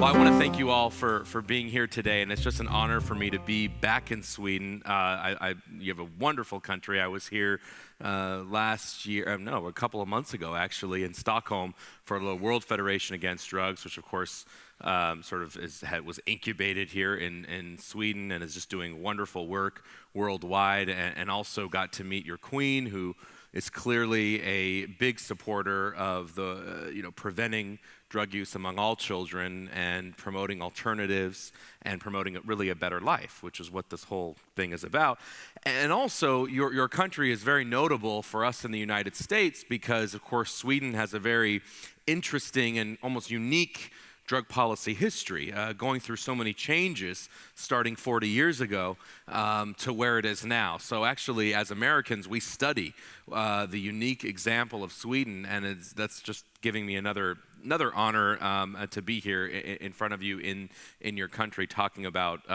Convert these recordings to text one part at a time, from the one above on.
Well, I want to thank you all for being here today, and it's just an honor for me to be back in Sweden. You have a wonderful country. I was here last year, a couple of months ago actually, in Stockholm for the World Federation Against Drugs, which of course was incubated here in Sweden and is just doing wonderful work worldwide, and also got to meet your queen, who is clearly a big supporter of the preventing drug use among all children and promoting alternatives and promoting really a better life, which is what this whole thing is about. And also, your country is very notable for us in the United States because, of course, Sweden has a very interesting and almost unique drug policy history, going through so many changes starting 40 years ago to where it is now. So actually, as Americans, we study the unique example of Sweden, and that's just giving me another honor to be here in front of you in your country talking about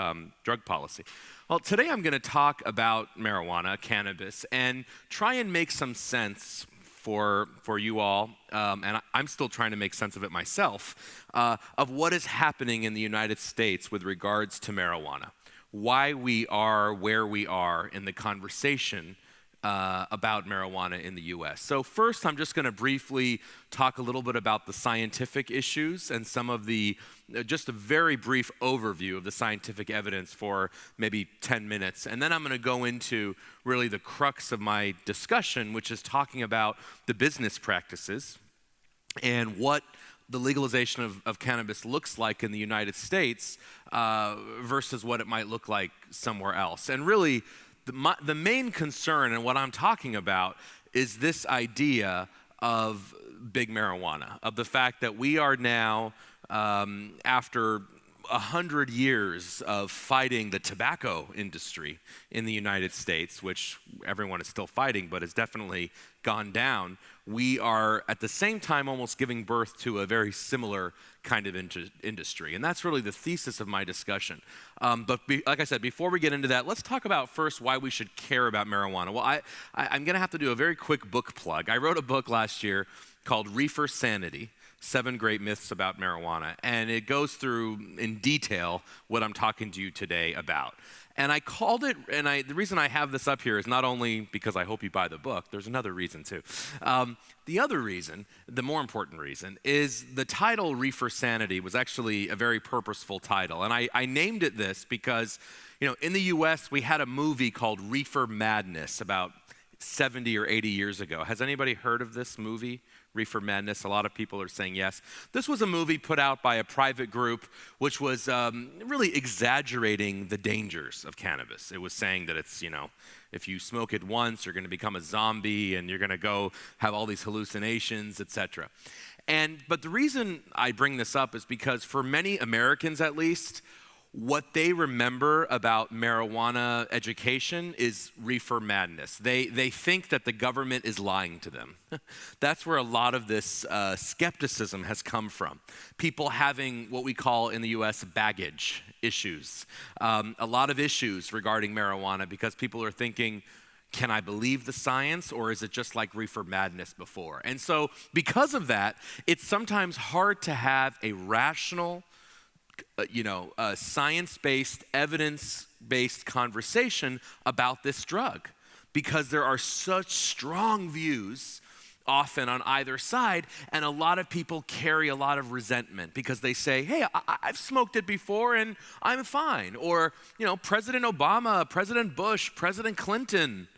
drug policy. Well, today I'm going to talk about marijuana, cannabis, and try and make some sense for you all, and I'm still trying to make sense of it myself, of what is happening in the United States with regards to marijuana, why we are where we are in the conversation about marijuana in the U.S. So first, I'm just going to briefly talk a little bit about the scientific issues and some of just a very brief overview of the scientific evidence for maybe 10 minutes. And then I'm going to go into really the crux of my discussion, which is talking about the business practices and what the legalization of cannabis looks like in the United States versus what it might look like somewhere else. And really, the main concern and what I'm talking about is this idea of big marijuana, of the fact that we are now, after 100 years of fighting the tobacco industry in the United States, which everyone is still fighting, but has definitely gone down, we are at the same time almost giving birth to a very similar kind of industry. And that's really the thesis of my discussion. Like I said, before we get into that, let's talk about first why we should care about marijuana. Well, I'm going to have to do a very quick book plug. I wrote a book last year called Reefer Sanity: 7 Great Myths About Marijuana, and it goes through in detail what I'm talking to you today about. And I called it, and the reason I have this up here is not only because I hope you buy the book, there's another reason too. The other reason, the more important reason, is the title Reefer Sanity was actually a very purposeful title. And I named it this because, in the US, we had a movie called Reefer Madness about 70 or 80 years ago. Has anybody heard of this movie, Reefer Madness? A lot of people are saying yes. This was a movie put out by a private group which was really exaggerating the dangers of cannabis. It was saying that it's, if you smoke it once, you're going to become a zombie and you're going to go have all these hallucinations, etc. But the reason I bring this up is because for many Americans at least, what they remember about marijuana education is reefer madness. They think that the government is lying to them. That's where a lot of this skepticism has come from. People having what we call in the US baggage issues. A lot of issues regarding marijuana because people are thinking, can I believe the science, or is it just like reefer madness before? And so because of that, it's sometimes hard to have a rational, science-based, evidence-based conversation about this drug because there are such strong views often on either side, and a lot of people carry a lot of resentment because they say, hey, I've smoked it before and I'm fine. Or, President Obama, President Bush, President Clinton,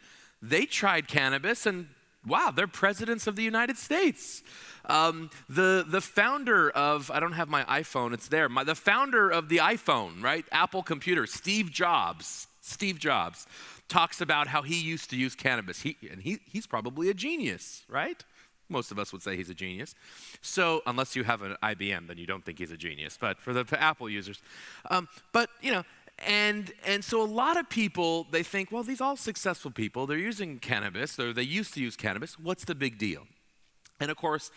they tried cannabis and wow, they're presidents of the United States. The founder of, I don't have my iPhone, it's there. The founder of the iPhone, right? Apple computer, Steve Jobs, talks about how he used to use cannabis. He's probably a genius, right? Most of us would say he's a genius. So, unless you have an IBM, then you don't think he's a genius. But for the Apple users, And so a lot of people, they think, well, these all successful people, they're using cannabis, or they used to use cannabis, what's the big deal? And of course,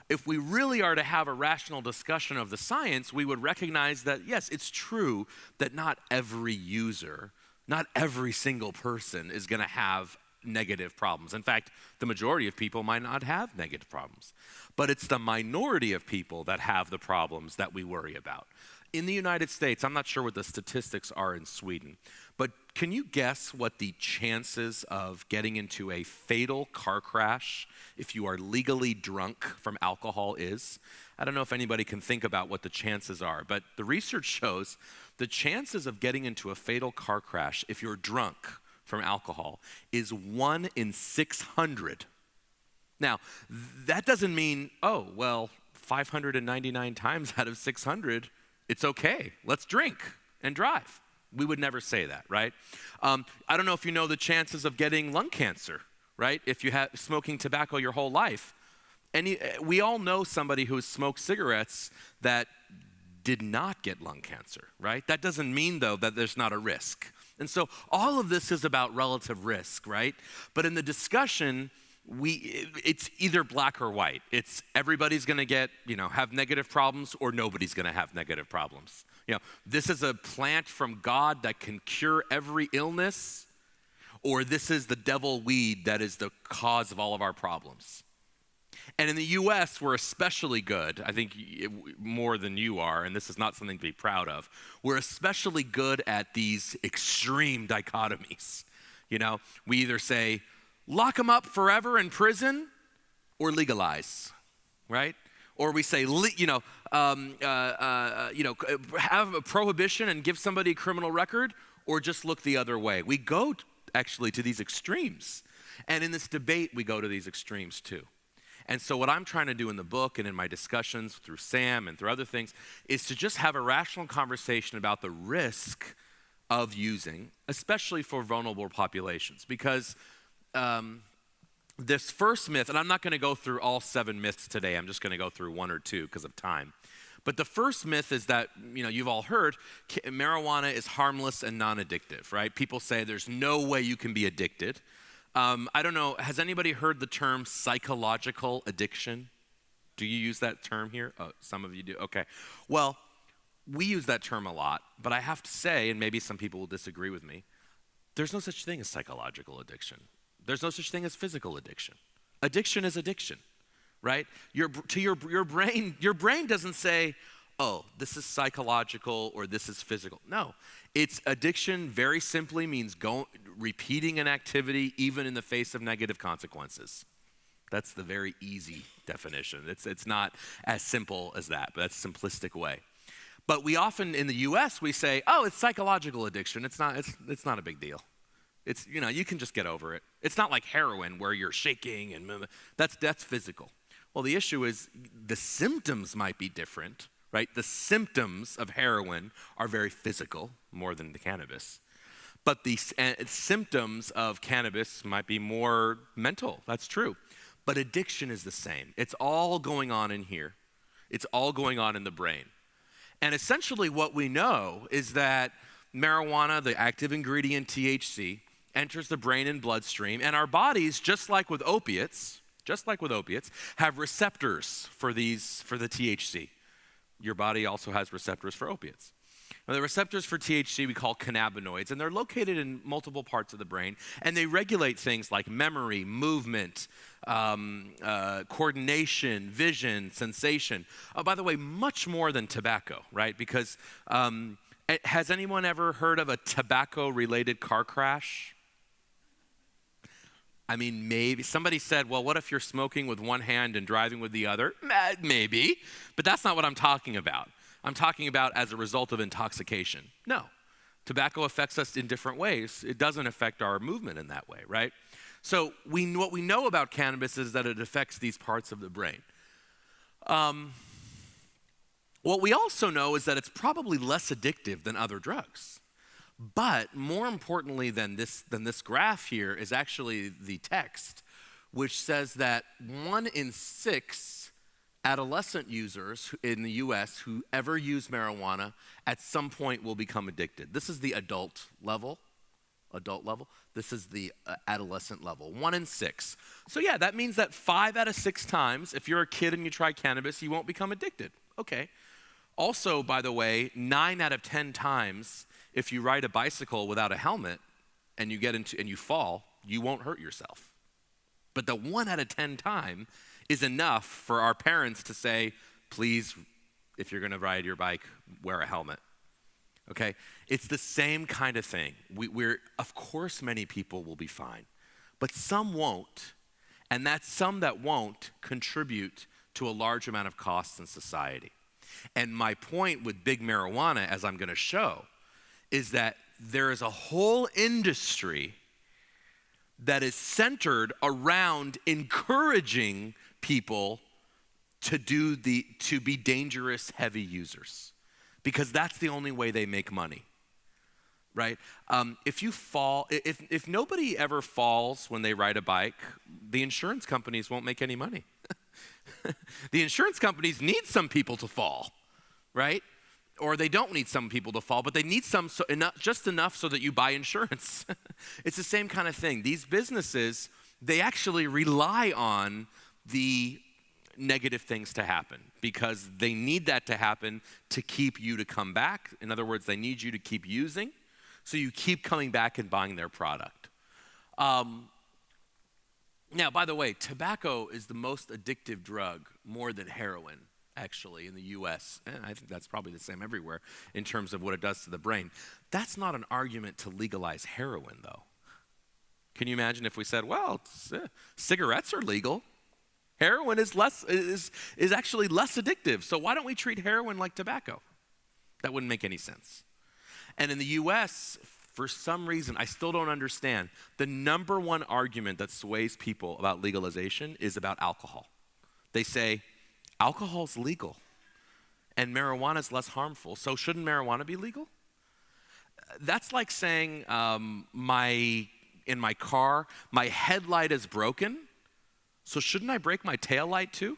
if we really are to have a rational discussion of the science, we would recognize that, yes, it's true that not every user, not every single person is going to have negative problems. In fact, the majority of people might not have negative problems. But it's the minority of people that have the problems that we worry about. In the United States, I'm not sure what the statistics are in Sweden, but can you guess what the chances of getting into a fatal car crash if you are legally drunk from alcohol is? I don't know if anybody can think about what the chances are, but the research shows the chances of getting into a fatal car crash if you're drunk from alcohol is 1 in 600. Now, that doesn't mean, 599 times out of 600, it's okay, let's drink and drive. We would never say that, right? I don't know if you know the chances of getting lung cancer, right? If you have smoking tobacco your whole life. We all know somebody who has smoked cigarettes that did not get lung cancer, right? That doesn't mean, though, that there's not a risk. And so all of this is about relative risk, right? But in the discussion, it's either black or white. It's everybody's going to get, have negative problems, or nobody's going to have negative problems. This is a plant from God that can cure every illness, or this is the devil weed that is the cause of all of our problems. And in the U.S., we're especially good, I think more than you are, and this is not something to be proud of. We're especially good at these extreme dichotomies. We either say, lock them up forever in prison, or legalize, right? Or we say, have a prohibition and give somebody a criminal record, or just look the other way. We go actually to these extremes. And in this debate, we go to these extremes too. And so what I'm trying to do in the book and in my discussions through Sam and through other things is to just have a rational conversation about the risk of using, especially for vulnerable populations. Because this first myth, and I'm not going to go through all 7 myths today, I'm just going to go through 1 or 2 because of time. But the first myth is that, you've all heard, marijuana is harmless and non-addictive, right? People say there's no way you can be addicted. I don't know, has anybody heard the term psychological addiction? Do you use that term here? Oh, some of you do, okay. Well, we use that term a lot, but I have to say, and maybe some people will disagree with me, there's no such thing as psychological addiction. There's no such thing as physical addiction. Addiction is addiction, right? Your brain doesn't say, this is psychological or this is physical. No, it's addiction very simply means repeating an activity even in the face of negative consequences. That's the very easy definition. It's not as simple as that, but that's a simplistic way. But we often in the US we say, it's psychological addiction. It's not a big deal. It's, you can just get over it. It's not like heroin where you're shaking and that's physical. Well, the issue is the symptoms might be different, right? The symptoms of heroin are very physical, more than the cannabis. But the symptoms of cannabis might be more mental. That's true. But addiction is the same. It's all going on in here. It's all going on in the brain. And essentially what we know is that marijuana, the active ingredient THC, enters the brain and bloodstream, and our bodies, just like with opiates, have receptors for the THC. Your body also has receptors for opiates. Now, the receptors for THC we call cannabinoids, and they're located in multiple parts of the brain, and they regulate things like memory, movement, coordination, vision, sensation. By the way, much more than tobacco, right? Because has anyone ever heard of a tobacco-related car crash? I mean, maybe. Somebody said, well, what if you're smoking with one hand and driving with the other? Maybe, but that's not what I'm talking about. I'm talking about as a result of intoxication. No, tobacco affects us in different ways. It doesn't affect our movement in that way, right? So what we know about cannabis is that it affects these parts of the brain. What we also know is that it's probably less addictive than other drugs. But more importantly than this graph here is actually the text, which says that 1 in 6 adolescent users in the US who ever use marijuana at some point will become addicted. This is the adult level. This is the adolescent level, 1 in 6. So yeah, that means that 5 out of 6 times, if you're a kid and you try cannabis, you won't become addicted. Okay. Also, by the way, 9 out of 10 times, if you ride a bicycle without a helmet and you fall, you won't hurt yourself. But the 1 out of 10 time is enough for our parents to say, please, if you're gonna ride your bike, wear a helmet. Okay, it's the same kind of thing. We're, of course, many people will be fine, but some won't, and that some that won't contribute to a large amount of costs in society. And my point with big marijuana, as I'm gonna show, is that there is a whole industry that is centered around encouraging people to be dangerous heavy users, because that's the only way they make money, right? If you fall, if nobody ever falls when they ride a bike, the insurance companies won't make any money. The insurance companies need some people to fall, right? Or they don't need some people to fall, but they need some just enough so that you buy insurance. It's the same kind of thing. These businesses, they actually rely on the negative things to happen because they need that to happen to keep you to come back. In other words, they need you to keep using, so you keep coming back and buying their product. Now, by the way, tobacco is the most addictive drug, more than heroin, actually, in the US. And I think that's probably the same everywhere in terms of what it does to the brain. That's not an argument to legalize heroin, though. Can you imagine if we said, well, cigarettes are legal. Heroin is actually less addictive, so why don't we treat heroin like tobacco? That wouldn't make any sense. And in the US, for some reason, I still don't understand, the number one argument that sways people about legalization is about alcohol. They say, alcohol's legal and marijuana is less harmful, so shouldn't marijuana be legal? That's like saying in my car, my headlight is broken, so shouldn't I break my taillight too?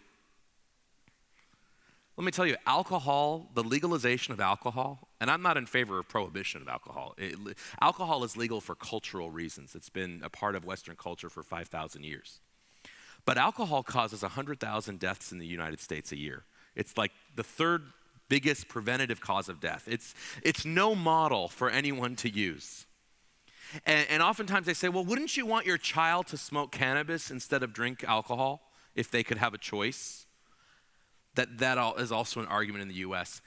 Let me tell you, alcohol, the legalization of alcohol, and I'm not in favor of prohibition of alcohol. Alcohol is legal for cultural reasons. It's been a part of Western culture for 5,000 years. But alcohol causes 100,000 deaths in the United States a year. It's like the third biggest preventative cause of death. It's no model for anyone to use. And oftentimes they say, well, wouldn't you want your child to smoke cannabis instead of drink alcohol if they could have a choice? That is also an argument in the US.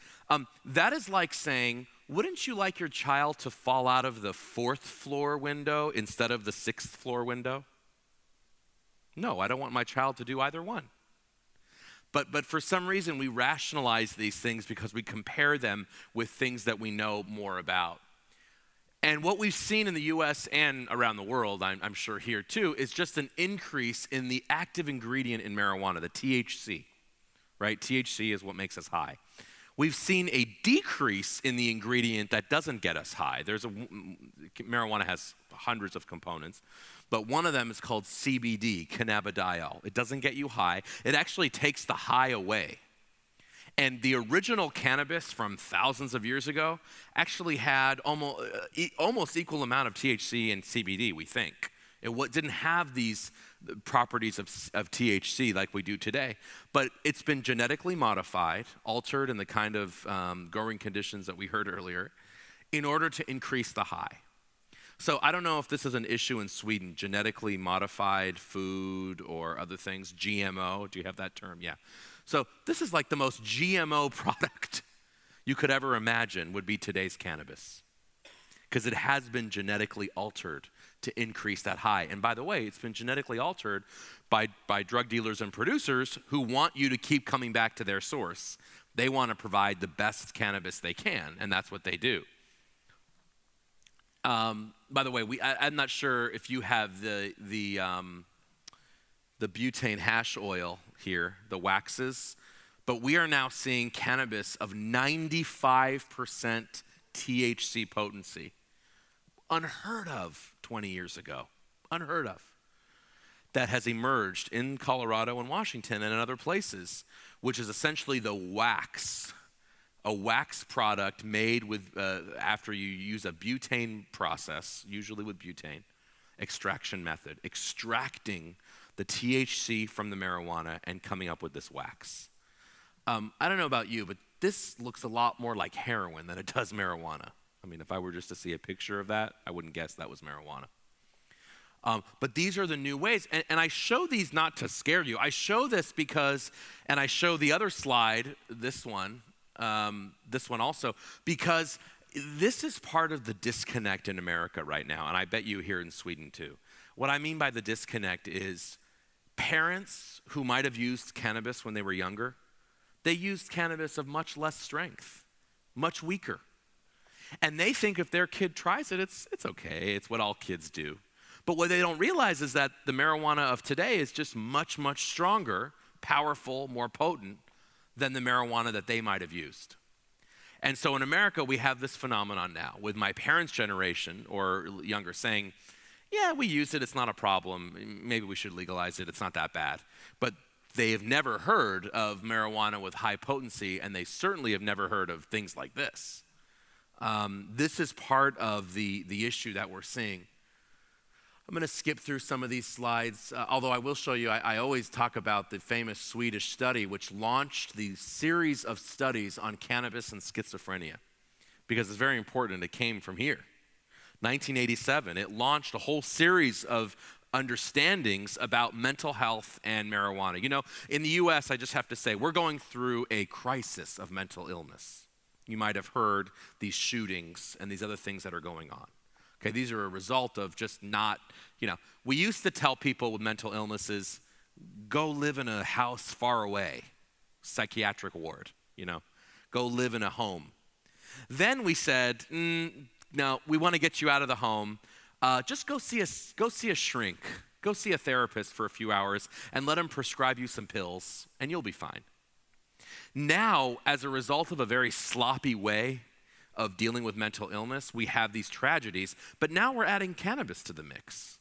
That is like saying, wouldn't you like your child to fall out of the 4th floor window instead of the 6th floor window? No, I don't want my child to do either one. But for some reason, we rationalize these things because we compare them with things that we know more about. And what we've seen in the US and around the world, I'm sure here too, is just an increase in the active ingredient in marijuana, the THC. Right? THC is what makes us high. We've seen a decrease in the ingredient that doesn't get us high. Marijuana has hundreds of components, but one of them is called CBD, cannabidiol. It doesn't get you high. It actually takes the high away. And the original cannabis from thousands of years ago actually had almost equal amount of THC and CBD, we think. It didn't have these properties of THC like we do today, but it's been genetically modified, altered in the kind of growing conditions that we heard earlier, in order to increase the high. So I don't know if this is an issue in Sweden, genetically modified food or other things, GMO, do you have that term? Yeah. So this is like the most GMO product you could ever imagine would be today's cannabis, because it has been genetically altered to increase that high. And by the way, it's been genetically altered by drug dealers and producers who want you to keep coming back to their source. They want to provide the best cannabis they can, and that's what they do. By the way, I'm not sure if you have the butane hash oil here, the waxes, but we are now seeing cannabis of 95% THC potency. Unheard of 20 years ago, unheard of. That has emerged in Colorado and Washington and in other places, which is essentially the wax, a wax product made with, after you use a butane process, usually with butane, extraction method, extracting the THC from the marijuana and coming up with this wax. I don't know about you, but this looks a lot more like heroin than it does marijuana. I mean, if I were just to see a picture of that, I wouldn't guess that was marijuana. But these are the new ways. And I show these not to scare you. I show this because, and I show the other slide, this one also, because this is part of the disconnect in America right now. And I bet you here in Sweden too. What I mean by the disconnect is parents who might have used cannabis when they were younger, they used cannabis of much less strength, much weaker. And they think if their kid tries it, it's okay. It's what all kids do. But what they don't realize is that the marijuana of today is just much, much stronger, powerful, more potent than the marijuana that they might have used. And so in America, we have this phenomenon now with my parents' generation or younger saying, yeah, we use it, it's not a problem. Maybe we should legalize it, it's not that bad. But they have never heard of marijuana with high potency, and they certainly have never heard of things like this. This is part of the issue that we're seeing. I'm going to skip through some of these slides, although I will show you, I always talk about the famous Swedish study which launched the series of studies on cannabis and schizophrenia, because it's very important. It came from here. 1987, it launched a whole series of understandings about mental health and marijuana. You know, in the US, I just have to say, we're going through a crisis of mental illness. You might have heard these shootings and these other things that are going on. Okay, these are a result of just not, we used to tell people with mental illnesses, go live in a house far away, psychiatric ward, go live in a home. Then we said, no, we want to get you out of the home. Just go see a shrink. Go see a therapist for a few hours and let him prescribe you some pills, and you'll be fine. Now, as a result of a very sloppy way of dealing with mental illness, we have these tragedies, but now we're adding cannabis to the mix.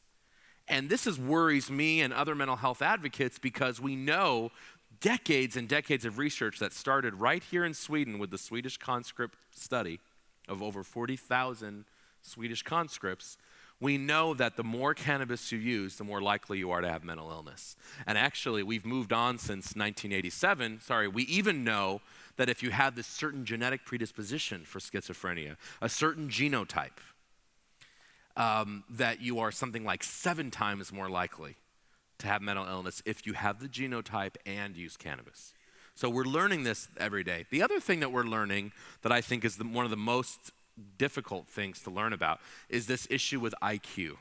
And this worries me and other mental health advocates because we know decades and decades of research that started right here in Sweden with the Swedish conscript study of over 40,000 Swedish conscripts. We know that the more cannabis you use, the more likely you are to have mental illness. And actually, we've moved on since 1987. We even know that if you have this certain genetic predisposition for schizophrenia, a certain genotype, that you are something like 7 times more likely to have mental illness if you have the genotype and use cannabis. So we're learning this every day. The other thing that we're learning that I think is one of the most difficult things to learn about is this issue with IQ,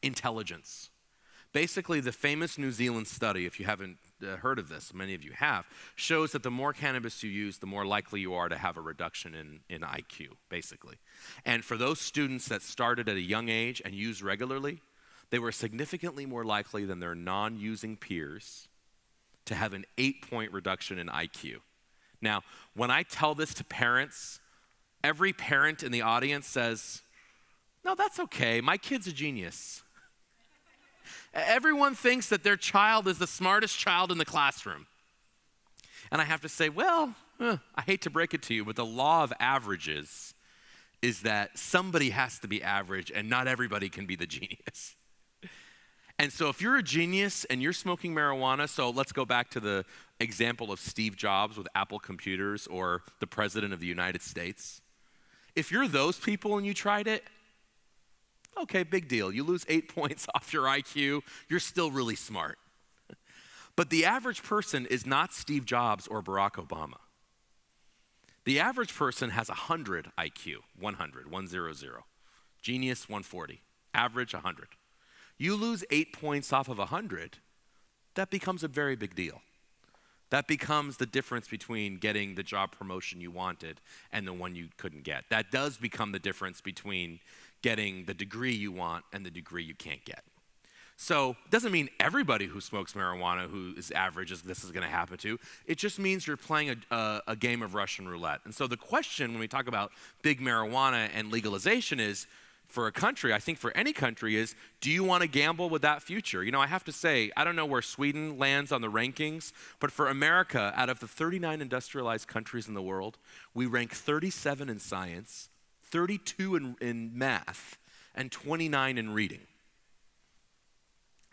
intelligence. Basically, the famous New Zealand study, if you haven't heard of this, many of you have, shows that the more cannabis you use, the more likely you are to have a reduction in IQ, basically. And for those students that started at a young age and used regularly, they were significantly more likely than their non-using peers to have an 8-point reduction in IQ. Now, when I tell this to parents, every parent in the audience says, no, that's okay, my kid's a genius. Everyone thinks that their child is the smartest child in the classroom. And I have to say, well, I hate to break it to you, but the law of averages is that somebody has to be average and not everybody can be the genius. And so if you're a genius and you're smoking marijuana, so let's go back to the example of Steve Jobs with Apple Computers or the President of the United States. If you're those people and you tried it, okay, big deal. You lose 8 points off your IQ, you're still really smart. But the average person is not Steve Jobs or Barack Obama. The average person has 100 IQ, 100. Genius, 140. Average, 100. You lose 8 points off of 100, that becomes a very big deal. That becomes the difference between getting the job promotion you wanted and the one you couldn't get. That does become the difference between getting the degree you want and the degree you can't get. So it doesn't mean everybody who smokes marijuana who is average this is going to happen to. It just means you're playing a game of Russian roulette. And so the question when we talk about big marijuana and legalization is, for a country, I think for any country is, do you want to gamble with that future? I have to say, I don't know where Sweden lands on the rankings, but for America, out of the 39 industrialized countries in the world, we rank 37 in science, 32 in math, and 29 in reading.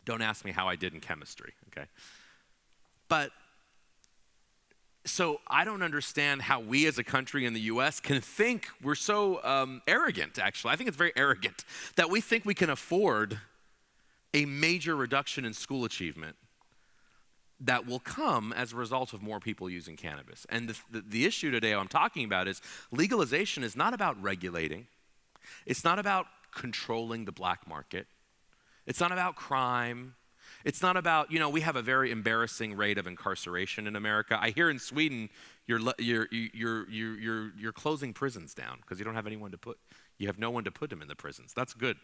Don't ask me how I did in chemistry, okay? But, so I don't understand how we as a country in the US can think we're so arrogant, actually. I think it's very arrogant that we think we can afford a major reduction in school achievement that will come as a result of more people using cannabis. And the issue today I'm talking about is legalization is not about regulating. It's not about controlling the black market. It's not about crime. It's not about, we have a very embarrassing rate of incarceration in America. I hear in Sweden, you're closing prisons down because you don't have you have no one to put them in the prisons. That's good.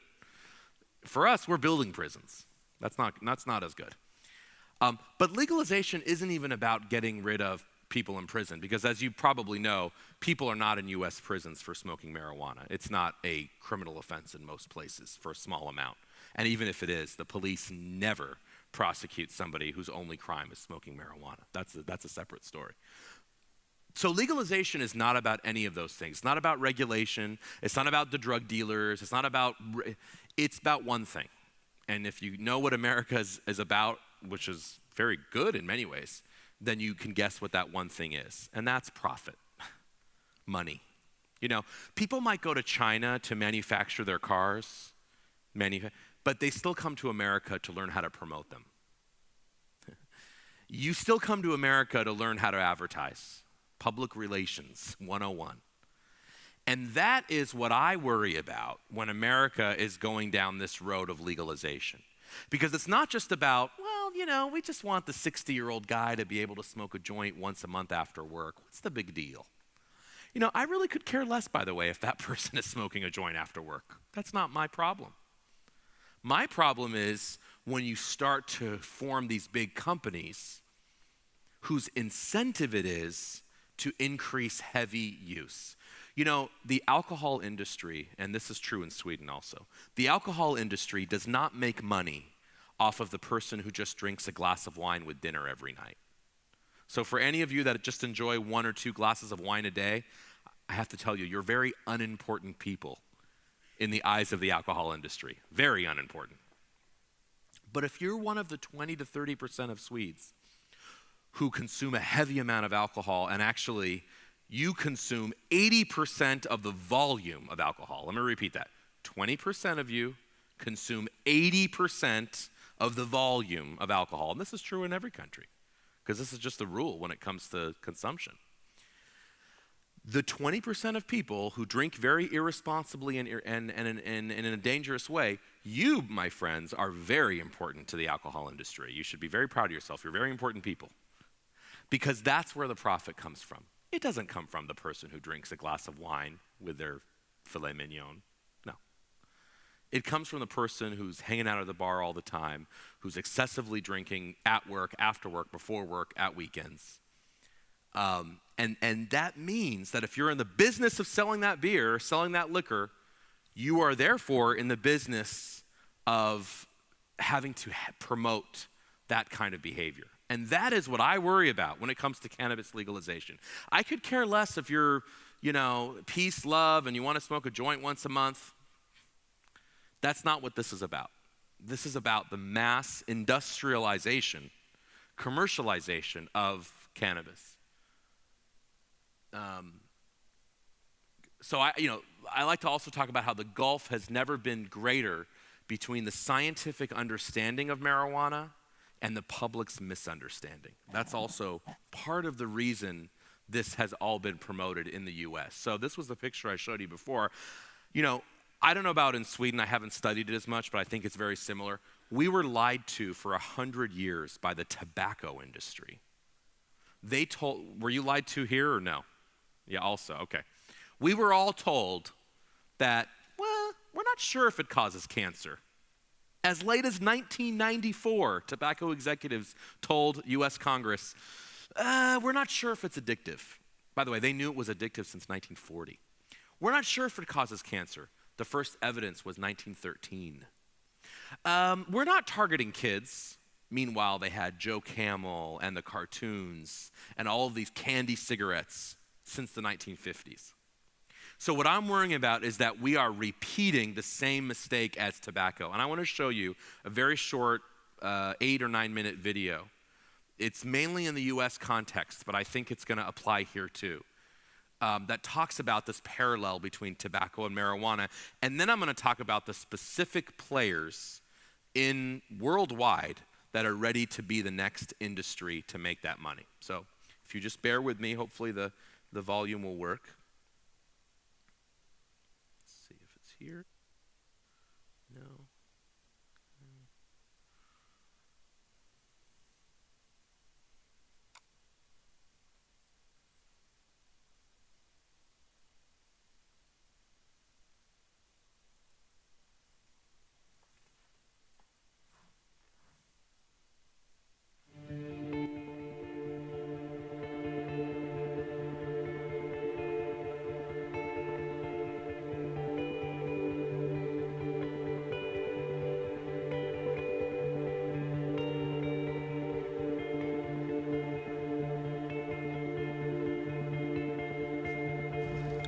For us, we're building prisons. That's not as good. But legalization isn't even about getting rid of people in prison, because as you probably know, people are not in U.S. prisons for smoking marijuana. It's not a criminal offense in most places for a small amount. And even if it is, the police never prosecute somebody whose only crime is smoking marijuana. That's a separate story. So legalization is not about any of those things. It's not about regulation. It's not about the drug dealers. It's about one thing. And if you know what America is about, which is very good in many ways, then you can guess what that one thing is. And that's profit, money. People might go to China to manufacture their cars, but they still come to America to learn how to promote them. You still come to America to learn how to advertise. Public relations 101. And that is what I worry about when America is going down this road of legalization. Because it's not just about, we just want the 60-year-old guy to be able to smoke a joint once a month after work. What's the big deal? I really could care less, by the way, if that person is smoking a joint after work. That's not my problem. My problem is when you start to form these big companies whose incentive it is to increase heavy use. The alcohol industry, and this is true in Sweden also, the alcohol industry does not make money off of the person who just drinks a glass of wine with dinner every night. So for any of you that just enjoy 1 or 2 glasses of wine a day, I have to tell you, you're very unimportant people in the eyes of the alcohol industry. Very unimportant. But if you're one of the 20 to 30% of Swedes who consume a heavy amount of alcohol, and actually you consume 80% of the volume of alcohol. Let me repeat that. 20% of you consume 80% of the volume of alcohol. And this is true in every country, because this is just the rule when it comes to consumption. The 20% of people who drink very irresponsibly and in a dangerous way, you, my friends, are very important to the alcohol industry. You should be very proud of yourself. You're very important people. Because that's where the profit comes from. It doesn't come from the person who drinks a glass of wine with their filet mignon. No. It comes from the person who's hanging out at the bar all the time, who's excessively drinking at work, after work, before work, at weekends. And that means that if you're in the business of selling that beer, selling that liquor, you are therefore in the business of having to promote that kind of behavior. And that is what I worry about when it comes to cannabis legalization. I could care less if you're, peace, love, and you want to smoke a joint once a month. That's not what this is about. This is about the mass industrialization, commercialization of cannabis. So I like to also talk about how the gulf has never been greater between the scientific understanding of marijuana and the public's misunderstanding. That's also part of the reason this has all been promoted in the US. So this was the picture I showed you before. I don't know about in Sweden, I haven't studied it as much, but I think it's very similar. We were lied to for 100 years by the tobacco industry. Were you lied to here or no? Yeah, also, okay. We were all told that, we're not sure if it causes cancer. As late as 1994, tobacco executives told US Congress, we're not sure if it's addictive. By the way, they knew it was addictive since 1940. We're not sure if it causes cancer. The first evidence was 1913. We're not targeting kids. Meanwhile, they had Joe Camel and the cartoons and all of these candy cigarettes since the 1950s. So what I'm worrying about is that we are repeating the same mistake as tobacco. And I want to show you a very short 8 or 9 minute video. It's mainly in the US context, but I think it's going to apply here too. That talks about this parallel between tobacco and marijuana. And then I'm going to talk about the specific players in worldwide that are ready to be the next industry to make that money. So if you just bear with me, hopefully the volume will work. Let's see if it's here. No.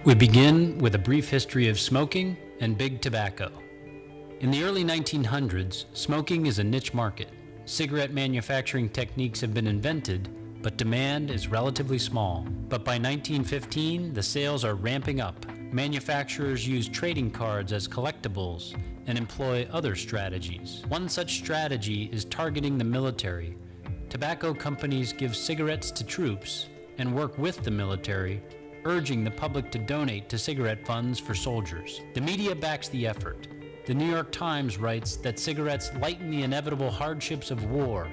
We begin with a brief history of smoking and big tobacco. In the early 1900s, smoking is a niche market. Cigarette manufacturing techniques have been invented, but demand is relatively small. But by 1915, the sales are ramping up. Manufacturers use trading cards as collectibles and employ other strategies. One such strategy is targeting the military. Tobacco companies give cigarettes to troops and work with the military, urging the public to donate to cigarette funds for soldiers. The media backs the effort. The New York Times writes that cigarettes lighten the inevitable hardships of war,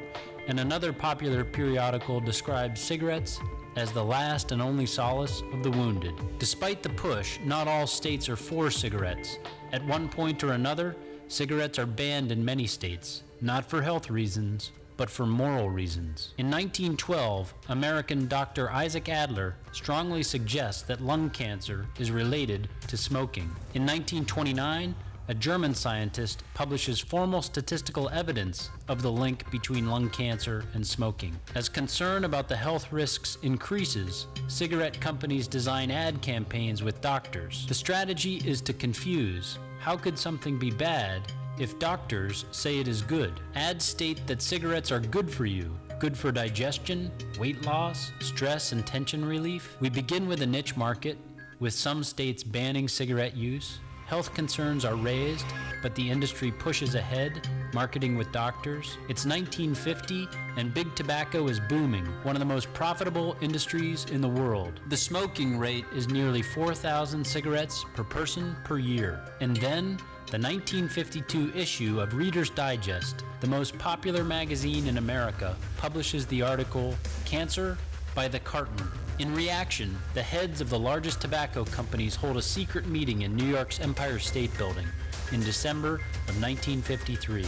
and another popular periodical describes cigarettes as the last and only solace of the wounded. Despite the push, not all states are for cigarettes. At one point or another, cigarettes are banned in many states, not for health reasons, but for moral reasons. In 1912, American Dr. Isaac Adler strongly suggests that lung cancer is related to smoking. In 1929, a German scientist publishes formal statistical evidence of the link between lung cancer and smoking. As concern about the health risks increases, cigarette companies design ad campaigns with doctors. The strategy is to confuse. How could something be bad if doctors say it is good? Ads state that cigarettes are good for you, good for digestion, weight loss, stress and tension relief. We begin with a niche market, with some states banning cigarette use. Health concerns are raised, but the industry pushes ahead, marketing with doctors. It's 1950, and big tobacco is booming, one of the most profitable industries in the world. The smoking rate is nearly 4,000 cigarettes per person per year. And then, the 1952 issue of Reader's Digest, the most popular magazine in America, publishes the article, "Cancer by the Carton." In reaction, the heads of the largest tobacco companies hold a secret meeting in New York's Empire State Building in December of 1953.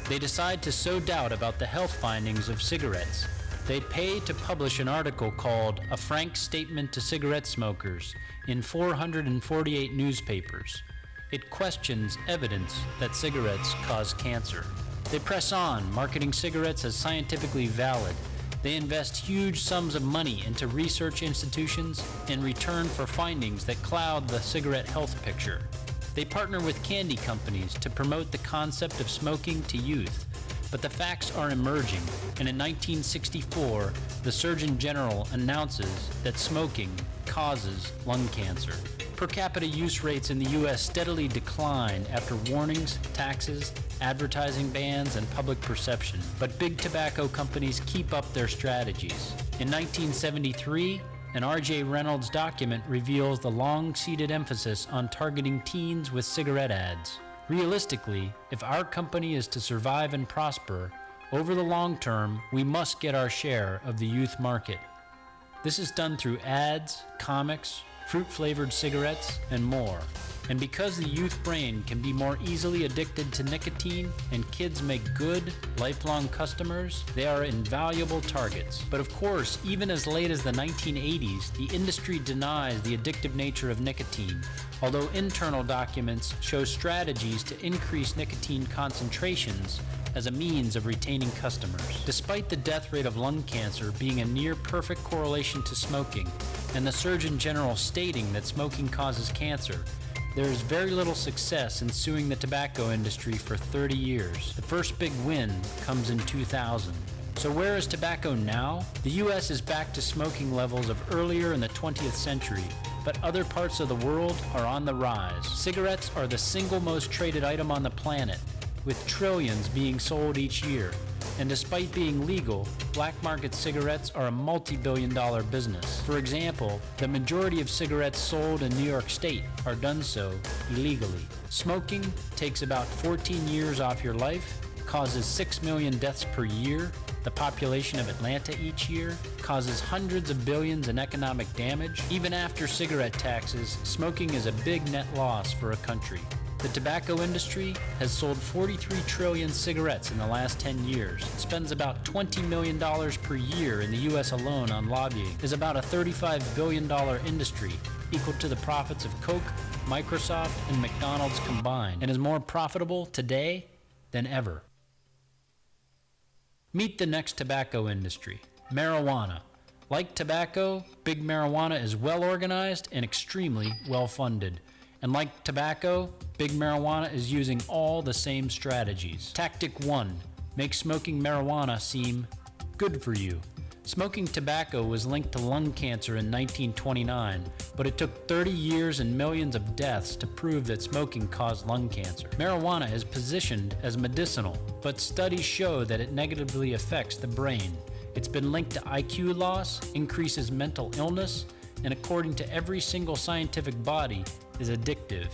They decide to sow doubt about the health findings of cigarettes. They pay to publish an article called "A Frank Statement to Cigarette Smokers" in 448 newspapers. It questions evidence that cigarettes cause cancer. They press on, marketing cigarettes as scientifically valid. They invest huge sums of money into research institutions in return for findings that cloud the cigarette health picture. They partner with candy companies to promote the concept of smoking to youth. But the facts are emerging, and in 1964, the Surgeon General announces that smoking causes lung cancer. Per capita use rates in the U.S. steadily decline after warnings, taxes, advertising bans, and public perception. But big tobacco companies keep up their strategies. In 1973, an R.J. Reynolds document reveals the long-seated emphasis on targeting teens with cigarette ads. Realistically, if our company is to survive and prosper, over the long term, we must get our share of the youth market. This is done through ads, comics, fruit-flavored cigarettes, and more. And because the youth brain can be more easily addicted to nicotine and kids make good, lifelong customers, they are invaluable targets. But of course, even as late as the 1980s, the industry denies the addictive nature of nicotine, although internal documents show strategies to increase nicotine concentrations as a means of retaining customers. Despite the death rate of lung cancer being a near-perfect correlation to smoking, and the Surgeon General stating that smoking causes cancer, there is very little success in suing the tobacco industry for 30 years. The first big win comes in 2000. So where is tobacco now? The U.S. is back to smoking levels of earlier in the 20th century, but other parts of the world are on the rise. Cigarettes are the single most traded item on the planet, with trillions being sold each year. And despite being legal, black market cigarettes are a multi-billion-dollar business. For example, the majority of cigarettes sold in New York State are done so illegally. Smoking takes about 14 years off your life, causes 6 million deaths per year, the population of Atlanta each year, causes hundreds of billions in economic damage. Even after cigarette taxes, smoking is a big net loss for a country. The tobacco industry has sold 43 trillion cigarettes in the last 10 years, spends about $20 million per year in the US alone on lobbying, is about a $35 billion industry, equal to the profits of Coke, Microsoft, and McDonald's combined, and is more profitable today than ever. Meet the next tobacco industry, marijuana. Like tobacco, big marijuana is well organized and extremely well funded. And like tobacco, big marijuana is using all the same strategies. Tactic 1, make smoking marijuana seem good for you. Smoking tobacco was linked to lung cancer in 1929, but it took 30 years and millions of deaths to prove that smoking caused lung cancer. Marijuana is positioned as medicinal, but studies show that it negatively affects the brain. It's been linked to IQ loss, increases mental illness, and according to every single scientific body, is addictive.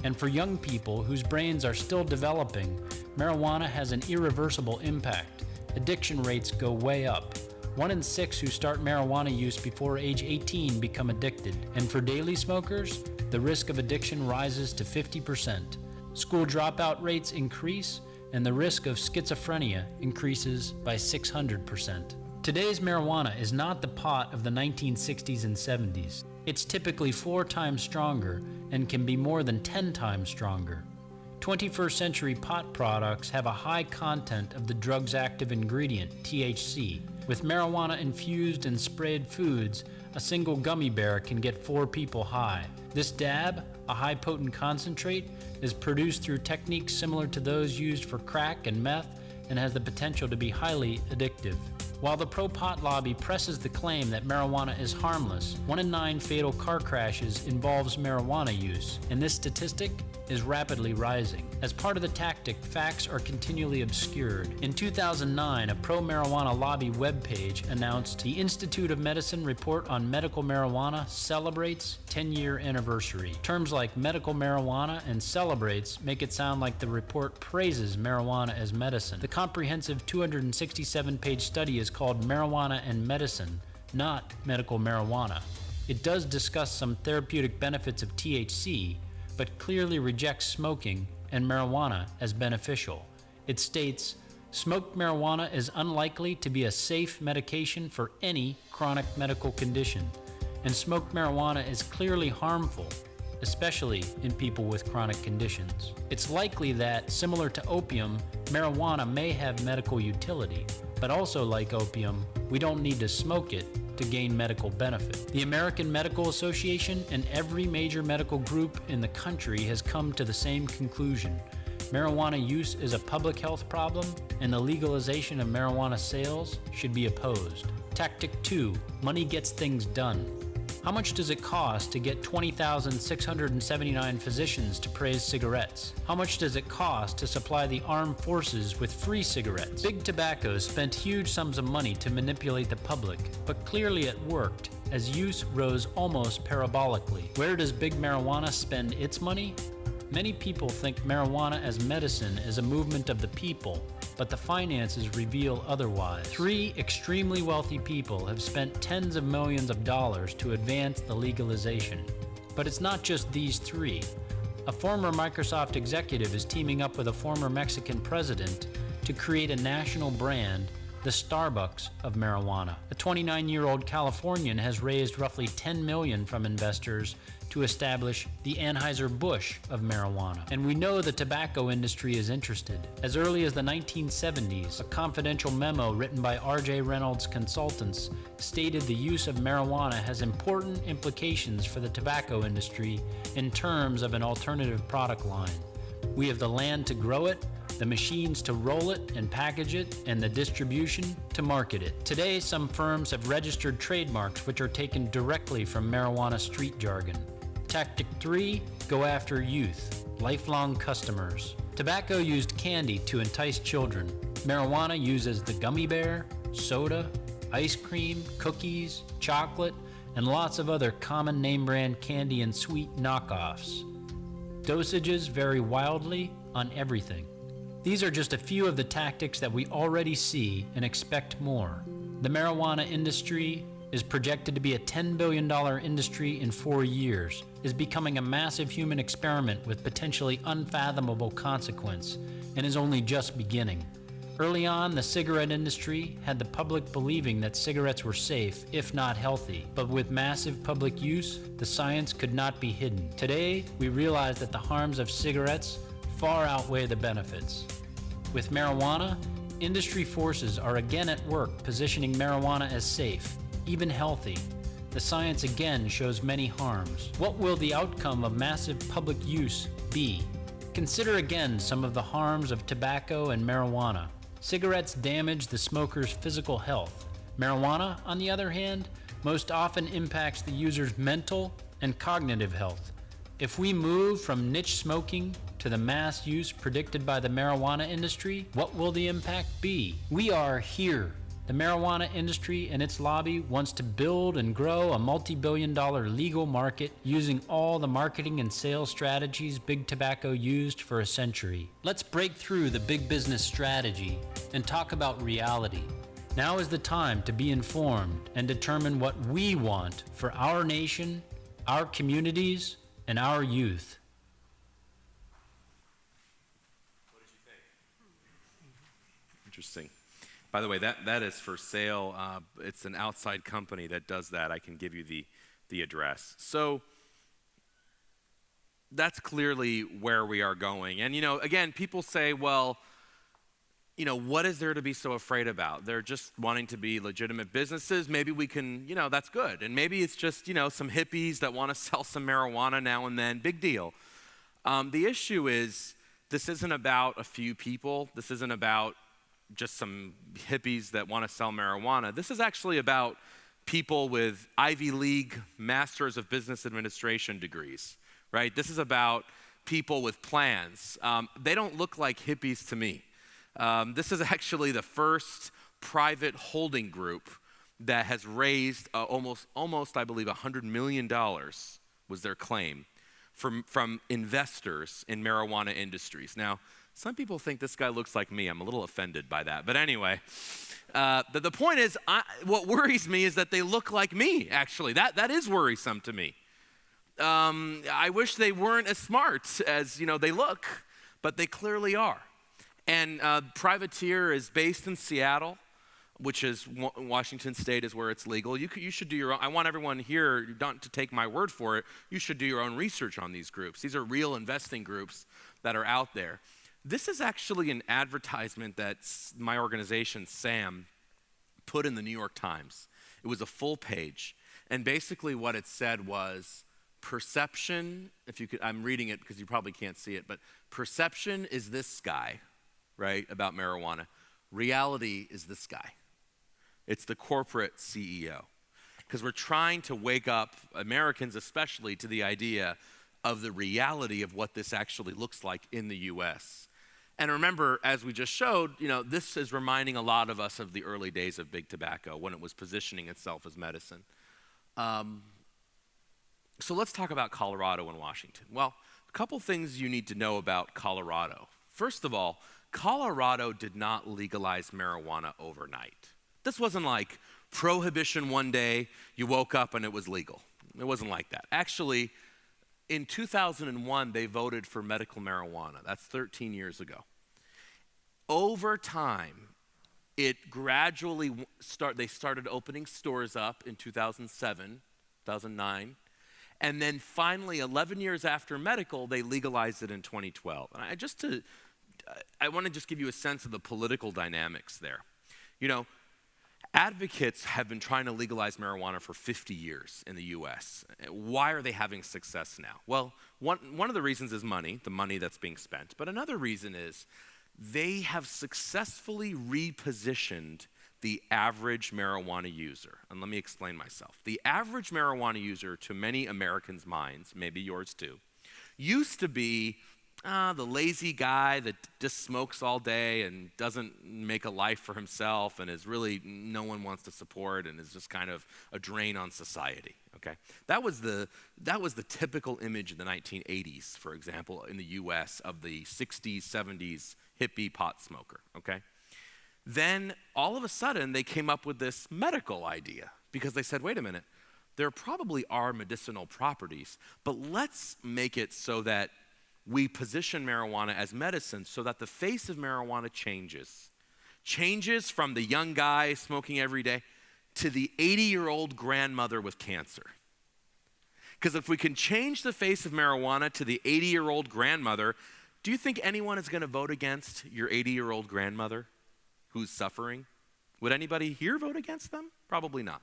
And for young people whose brains are still developing, marijuana has an irreversible impact. Addiction rates go way up. 1 in 6 who start marijuana use before age 18 become addicted. And for daily smokers, the risk of addiction rises to 50%. School dropout rates increase, and the risk of schizophrenia increases by 600%. Today's marijuana is not the pot of the 1960s and 70s. It's typically 4 times stronger and can be more than 10 times stronger. 21st century pot products have a high content of the drug's active ingredient, THC. With marijuana infused in sprayed foods, a single gummy bear can get 4 people high. This dab, a high potent concentrate, is produced through techniques similar to those used for crack and meth and has the potential to be highly addictive. While the pro-pot lobby presses the claim that marijuana is harmless, 1 in 9 fatal car crashes involves marijuana use, and this statistic is rapidly rising. As part of the tactic, facts are continually obscured. In 2009, a pro-marijuana lobby webpage announced the Institute of Medicine report on medical marijuana celebrates 10-year anniversary. Terms like medical marijuana and celebrates make it sound like the report praises marijuana as medicine. The comprehensive 267-page study is called Marijuana and Medicine, not medical marijuana. It does discuss some therapeutic benefits of THC, but clearly rejects smoking and marijuana as beneficial. It states, smoked marijuana is unlikely to be a safe medication for any chronic medical condition, and smoked marijuana is clearly harmful, especially in people with chronic conditions. It's likely that, similar to opium, marijuana may have medical utility, but also like opium, we don't need to smoke it to gain medical benefit. The American Medical Association and every major medical group in the country has come to the same conclusion. Marijuana use is a public health problem, and the legalization of marijuana sales should be opposed. Tactic 2, money gets things done. How much does it cost to get 20,679 physicians to praise cigarettes? How much does it cost to supply the armed forces with free cigarettes? Big Tobacco spent huge sums of money to manipulate the public, but clearly it worked, as use rose almost parabolically. Where does Big Marijuana spend its money? Many people think marijuana as medicine is a movement of the people, but the finances reveal otherwise. 3 extremely wealthy people have spent tens of millions of dollars to advance the legalization. But it's not just these 3. A former Microsoft executive is teaming up with a former Mexican president to create a national brand, the Starbucks of marijuana. A 29-year-old Californian has raised roughly $10 million from investors to establish the Anheuser-Busch of marijuana. And we know the tobacco industry is interested. As early as the 1970s, a confidential memo written by R.J. Reynolds Consultants stated the use of marijuana has important implications for the tobacco industry in terms of an alternative product line. We have the land to grow it, the machines to roll it and package it, and the distribution to market it. Today, some firms have registered trademarks which are taken directly from marijuana street jargon. Tactic 3, go after youth, lifelong customers. Tobacco used candy to entice children. Marijuana uses the gummy bear, soda, ice cream, cookies, chocolate, and lots of other common name brand candy and sweet knockoffs. Dosages vary wildly on everything. These are just a few of the tactics that we already see and expect more. The marijuana industry is projected to be a $10 billion industry in 4 years, is becoming a massive human experiment with potentially unfathomable consequence, and is only just beginning. Early on, the cigarette industry had the public believing that cigarettes were safe, if not healthy. But with massive public use, the science could not be hidden. Today, we realize that the harms of cigarettes far outweigh the benefits. With marijuana, industry forces are again at work positioning marijuana as safe, even healthy. The science again shows many harms. What will the outcome of massive public use be? Consider again some of the harms of tobacco and marijuana. Cigarettes damage the smoker's physical health. Marijuana, on the other hand, most often impacts the user's mental and cognitive health. If we move from niche smoking to the mass use predicted by the marijuana industry, what will the impact be? We are here. The marijuana industry and its lobby wants to build and grow a multi-billion-dollar legal market using all the marketing and sales strategies big tobacco used for a century. Let's break through the big business strategy and talk about reality. Now is the time to be informed and determine what we want for our nation, our communities, and our youth. What did you think? Interesting. By the way, that is for sale. It's an outside company that does that. I can give you the address. So that's clearly where we are going. And, again, people say, well, what is there to be so afraid about? They're just wanting to be legitimate businesses. Maybe we can, that's good. And maybe it's just, some hippies that want to sell some marijuana now and then. Big deal. The issue is this isn't about a few people. This isn't about just some hippies that want to sell marijuana. This is actually about people with Ivy League Masters of Business Administration degrees, right? This is about people with plans. They don't look like hippies to me. This is actually the first private holding group that has raised almost, I believe, $100 million was their claim from investors in marijuana industries. Now, some people think this guy looks like me. I'm a little offended by that. But anyway, the point is, what worries me is that they look like me, actually. That is worrisome to me. I wish they weren't as smart as they look, but they clearly are. And Privateer is based in Seattle, which is Washington State is where it's legal. You should do your own. I want everyone here not to take my word for it. You should do your own research on these groups. These are real investing groups that are out there. This is actually an advertisement that my organization, SAM, put in the New York Times. It was a full page. And basically what it said was, perception, I'm reading it because you probably can't see it, but perception is this guy, right, about marijuana. Reality is this guy. It's the corporate CEO. Because we're trying to wake up Americans especially to the idea of the reality of what this actually looks like in the U.S. And remember, as we just showed, this is reminding a lot of us of the early days of big tobacco when it was positioning itself as medicine. So let's talk about Colorado and Washington. Well, a couple things you need to know about Colorado. First of all, Colorado did not legalize marijuana overnight. This wasn't like prohibition one day, you woke up and it was legal. It wasn't like that. Actually, in 2001, they voted for medical marijuana. That's 13 years ago. Over time, it gradually they started opening stores up in 2007, 2009, and then finally, 11 years after medical, they legalized it in 2012. And I want to just give you a sense of the political dynamics there. Advocates have been trying to legalize marijuana for 50 years in the U.S. Why are they having success now? Well, one of the reasons is money, the money that's being spent. But another reason is they have successfully repositioned the average marijuana user. And let me explain myself. The average marijuana user, to many Americans' minds, maybe yours too, used to be the lazy guy that just smokes all day and doesn't make a life for himself and is really no one wants to support and is just kind of a drain on society, okay? That was the typical image in the 1980s, for example, in the US of the 60s, 70s hippie pot smoker, okay? Then all of a sudden they came up with this medical idea because they said, wait a minute, there probably are medicinal properties, but let's make it so that we position marijuana as medicine so that the face of marijuana changes from the young guy smoking every day to the 80-year-old grandmother with cancer. Because if we can change the face of marijuana to the 80-year-old grandmother, do you think anyone is going to vote against your 80-year-old grandmother who's suffering? Would anybody here vote against them? Probably not.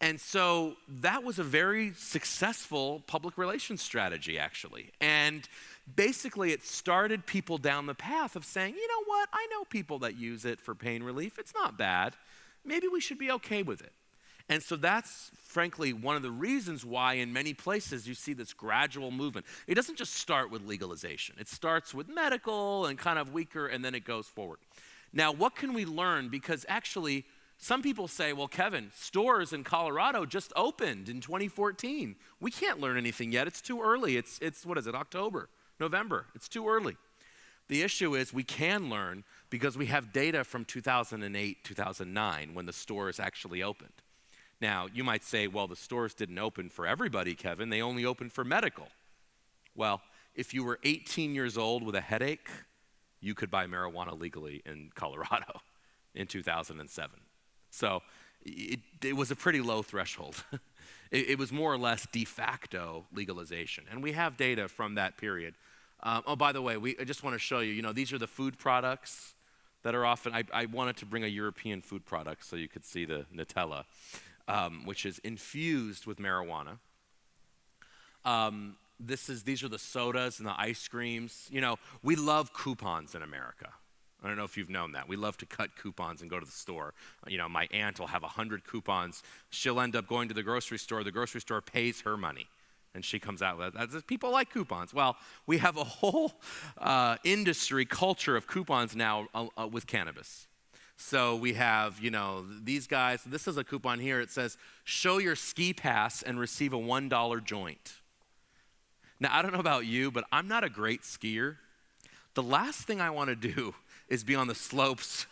And so that was a very successful public relations strategy, actually. And basically it started people down the path of saying, you know what, I know people that use it for pain relief. It's not bad. Maybe we should be okay with it. And so that's, frankly, one of the reasons why in many places you see this gradual movement. It doesn't just start with legalization. It starts with medical and kind of weaker, and then it goes forward. Now, what can we learn? Because actually, some people say, well, Kevin, stores in Colorado just opened in 2014. We can't learn anything yet. It's too early. It's what is it, October, November. It's too early. The issue is we can learn because we have data from 2008, 2009 when the stores actually opened. Now, you might say, well, the stores didn't open for everybody, Kevin. They only opened for medical. Well, if you were 18 years old with a headache, you could buy marijuana legally in Colorado in 2007. So it was a pretty low threshold. It was more or less de facto legalization. And we have data from that period. Oh, by the way, I just want to show you, these are the food products that are often, I wanted to bring a European food product so you could see the Nutella, which is infused with marijuana. These are the sodas and the ice creams. We love coupons in America. I don't know if you've known that. We love to cut coupons and go to the store. My aunt will have 100 coupons. She'll end up going to the grocery store. The grocery store pays her money. And she comes out with that. People like coupons. Well, we have a whole industry, culture of coupons now with cannabis. So we have, these guys. This is a coupon here. It says, show your ski pass and receive a $1 joint. Now, I don't know about you, but I'm not a great skier. The last thing I want to do is be on the slopes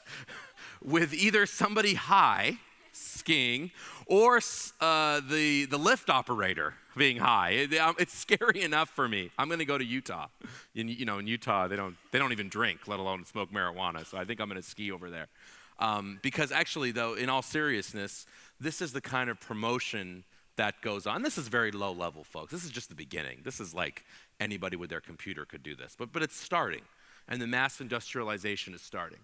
with either somebody high skiing or the lift operator being high. It's scary enough for me. I'm going to go to Utah. In Utah, they don't even drink, let alone smoke marijuana. So I think I'm going to ski over there. Because actually, though, in all seriousness, this is the kind of promotion that goes on. This is very low level, folks. This is just the beginning. This is like anybody with their computer could do this. But it's starting. And the mass industrialization is starting.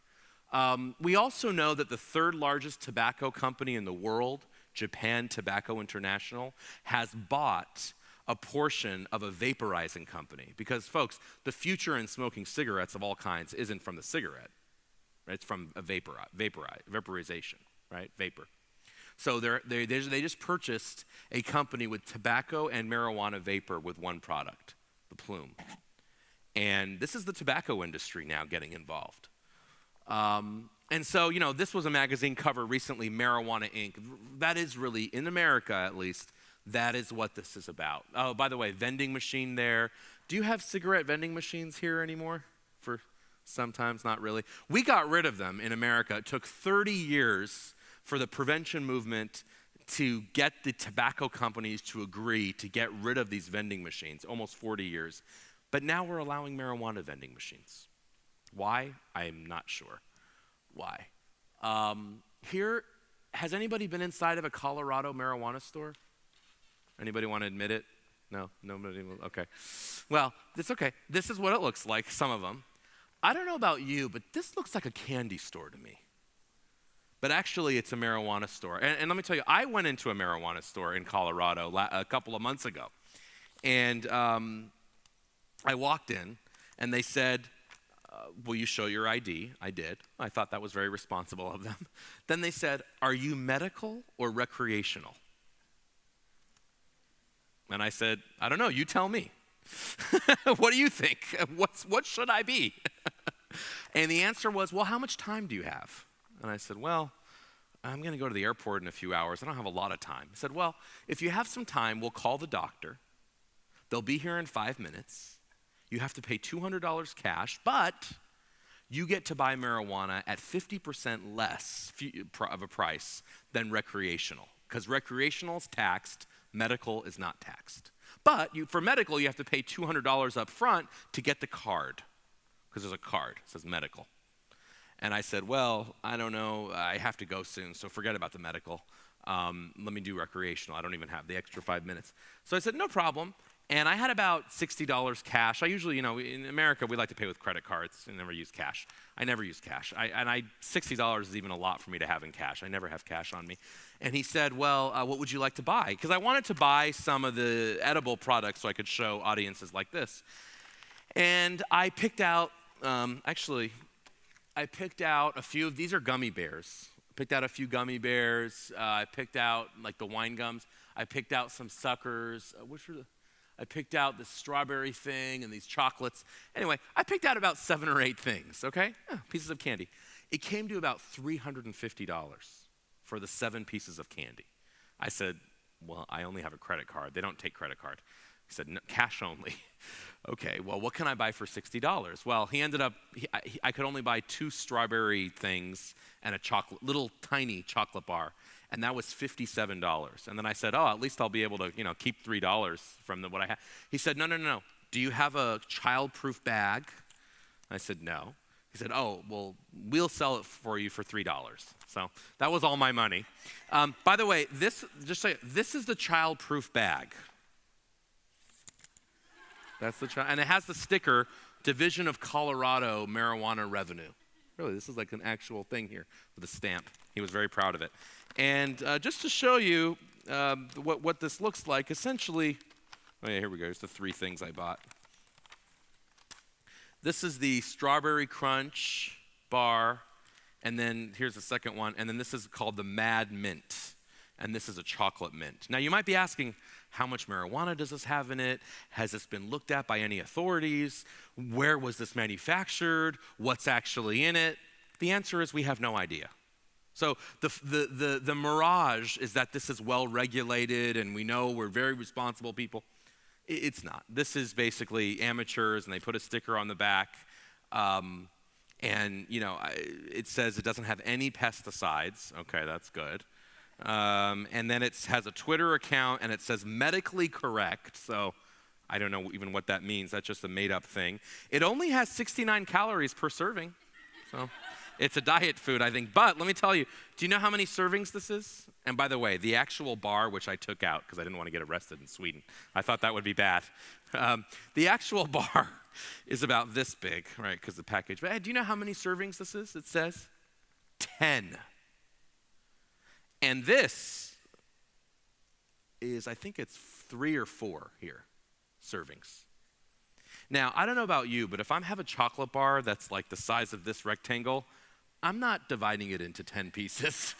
We also know that the third largest tobacco company in the world, Japan Tobacco International, has bought a portion of a vaporizing company. Because, folks, the future in smoking cigarettes of all kinds isn't from the cigarette. Right? It's from a vaporization, right? Vapor. So they just purchased a company with tobacco and marijuana vapor with one product, the plume. And this is the tobacco industry now getting involved. And so, this was a magazine cover recently, Marijuana Inc. That is really, in America at least, that is what this is about. Oh, by the way, vending machine there. Do you have cigarette vending machines here anymore? For sometimes, not really. We got rid of them in America. It took 30 years for the prevention movement to get the tobacco companies to agree to get rid of these vending machines, almost 40 years. But now we're allowing marijuana vending machines. Why? I'm not sure why. Here, has anybody been inside of a Colorado marijuana store? Anybody want to admit it? No? Nobody? Okay. Well, it's okay. This is what it looks like, some of them. I don't know about you, but this looks like a candy store to me. But actually, it's a marijuana store. And let me tell you, I went into a marijuana store in Colorado a couple of months ago. And I walked in, and they said, will you show your ID? I did. I thought that was very responsible of them. Then they said, are you medical or recreational? And I said, I don't know, you tell me. What do you think? What should I be? And the answer was, well, how much time do you have? And I said, well, I'm going to go to the airport in a few hours. I don't have a lot of time. He said, well, if you have some time, we'll call the doctor. They'll be here in 5 minutes. You have to pay $200 cash, but you get to buy marijuana at 50% less of a price than recreational, because recreational is taxed, medical is not taxed. But for medical, you have to pay $200 up front to get the card, because there's a card, it says medical. And I said, well, I don't know, I have to go soon, so forget about the medical. Let me do recreational. I don't even have the extra 5 minutes. So I said, no problem. And I had about $60 cash. I usually, in America, we like to pay with credit cards and never use cash. I never use cash. $60 is even a lot for me to have in cash. I never have cash on me. And he said, well, what would you like to buy? Because I wanted to buy some of the edible products so I could show audiences like this. And I picked out, I picked out a few of these are gummy bears. I picked out a few gummy bears. I picked out like the wine gums. I picked out some suckers. I picked out this strawberry thing and these chocolates. Anyway, I picked out about 7 or 8 things, okay? Pieces of candy. It came to about $350 for the 7 pieces of candy. I said, well, I only have a credit card. They don't take credit card. He said, no, cash only. Okay, well, what can I buy for $60? Well, he ended up, I could only buy 2 strawberry things and a little tiny chocolate bar. And that was $57. And then I said, oh, at least I'll be able to, keep $3 from what I have. He said, no. Do you have a child-proof bag? I said, no. He said, oh, well, we'll sell it for you for $3. So that was all my money. By the way, this is the child-proof bag. That's the and it has the sticker, Division of Colorado Marijuana Revenue. Really, this is like an actual thing here with a stamp. He was very proud of it. And just to show you what this looks like, essentially, oh yeah, here we go. Here's the 3 things I bought. This is the Strawberry Crunch bar, and then here's the second one, and then this is called the Mad Mint, and this is a chocolate mint. Now, you might be asking, how much marijuana does this have in it? Has this been looked at by any authorities? Where was this manufactured? What's actually in it? The answer is we have no idea. So the mirage is that this is well regulated and we know we're very responsible people. It's not. This is basically amateurs, and they put a sticker on the back, and it says it doesn't have any pesticides. Okay, that's good. And then it has a Twitter account, and it says medically correct. So I don't know even what that means. That's just a made-up thing. It only has 69 calories per serving. So it's a diet food, I think. But let me tell you, do you know how many servings this is? And by the way, the actual bar, which I took out because I didn't want to get arrested in Sweden. I thought that would be bad. The actual bar is about this big, right, because the package. But do you know how many servings this is? It says 10. And this is, I think it's 3 or 4 here, servings. Now, I don't know about you, but if I have a chocolate bar that's like the size of this rectangle, I'm not dividing it into 10 pieces.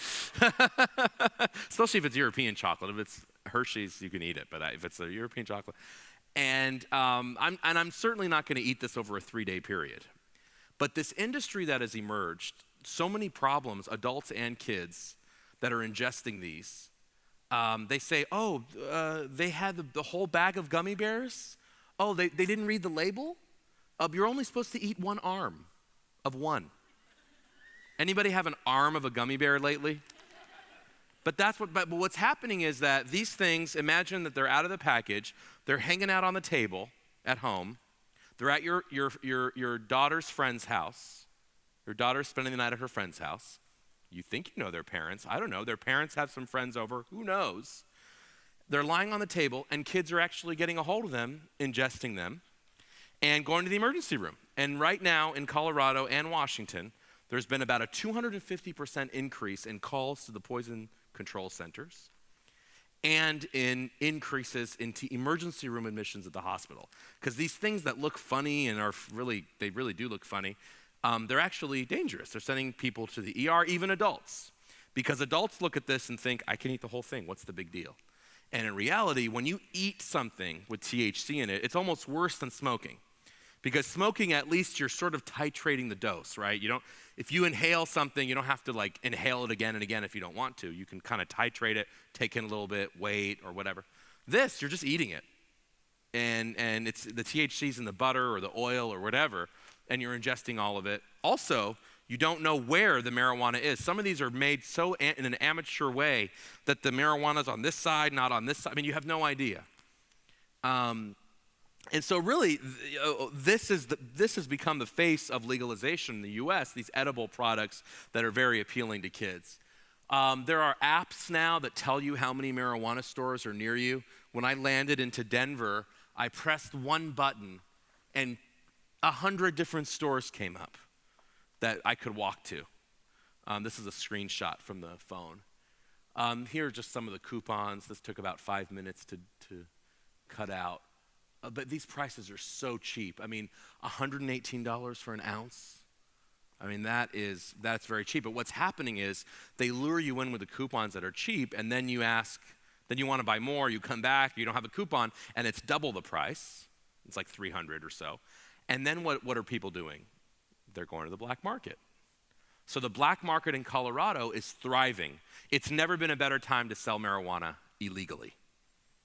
Especially if it's European chocolate. If it's Hershey's, you can eat it, but if it's a European chocolate. And I'm certainly not going to eat this over a 3-day period. But this industry that has emerged, so many problems, adults and kids, that are ingesting these. They say, they had the whole bag of gummy bears. Oh, they didn't read the label? You're only supposed to eat 1 arm of one. Anybody have an arm of a gummy bear lately? But what's happening is that these things, imagine that they're out of the package, they're hanging out on the table at home, they're at your daughter's friend's house, your daughter's spending the night at her friend's house. You think you know their parents. I don't know. Their parents have some friends over. Who knows? They're lying on the table, and kids are actually getting a hold of them, ingesting them, and going to the emergency room. And right now in Colorado and Washington, there's been about a 250% increase in calls to the poison control centers and in increases into emergency room admissions at the hospital. Because these things that look funny and they really do look funny, they're actually dangerous. They're sending people to the ER, even adults. Because adults look at this and think, I can eat the whole thing. What's the big deal? And in reality, when you eat something with THC in it, it's almost worse than smoking. Because smoking, at least you're sort of titrating the dose, right? If you inhale something, you don't have to like inhale it again and again if you don't want to. You can kind of titrate it, take in a little bit, wait, or whatever. This, you're just eating it. And it's the THC's in the butter or the oil or whatever, and you're ingesting all of it. Also, you don't know where the marijuana is. Some of these are made so in an amateur way that the marijuana's on this side, not on this side. I mean, you have no idea. And so really, this has become the face of legalization in the US, these edible products that are very appealing to kids. There are apps now that tell you how many marijuana stores are near you. When I landed into Denver, I pressed one button and 100 different stores came up that I could walk to. This is a screenshot from the phone. Here are just some of the coupons. This took about 5 minutes to cut out. But these prices are so cheap. I mean, $118 for an ounce. I mean, that's very cheap. But what's happening is they lure you in with the coupons that are cheap, and then you want to buy more, you come back, you don't have a coupon, and it's double the price. It's like $300 or so. And then what are people doing? They're going to the black market. So the black market in Colorado is thriving. It's never been a better time to sell marijuana illegally.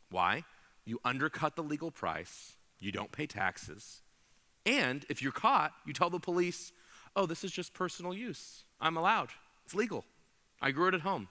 Why? You undercut the legal price, you don't pay taxes, and if you're caught, you tell the police, oh, this is just personal use. I'm allowed. It's legal. I grew it at home.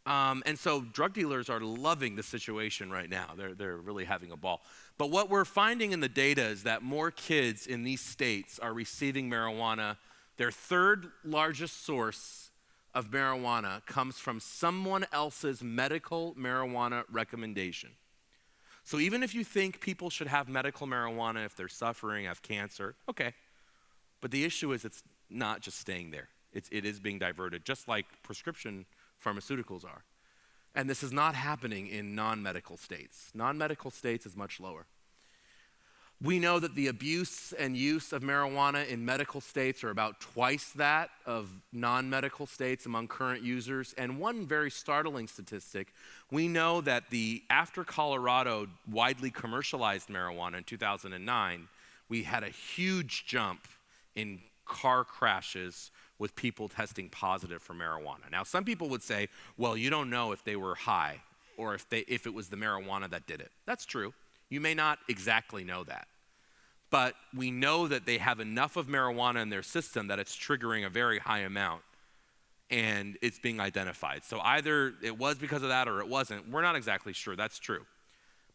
And so drug dealers are loving the situation right now. They're really having a ball. But what we're finding in the data is that more kids in these states are receiving marijuana. Their third largest source of marijuana comes from someone else's medical marijuana recommendation. So even if you think people should have medical marijuana if they're suffering, have cancer, okay. But the issue is it's not just staying there. It is being diverted, just like prescription pharmaceuticals are. And this is not happening in non-medical states. Non-medical states is much lower. We know that the abuse and use of marijuana in medical states are about twice that of non-medical states among current users. And one very startling statistic, we know that after Colorado widely commercialized marijuana in 2009, we had a huge jump in car crashes with people testing positive for marijuana. Now, some people would say, well, you don't know if they were high or if it was the marijuana that did it. That's true. You may not exactly know that. But we know that they have enough of marijuana in their system that it's triggering a very high amount and it's being identified. So either it was because of that or it wasn't. We're not exactly sure. That's true.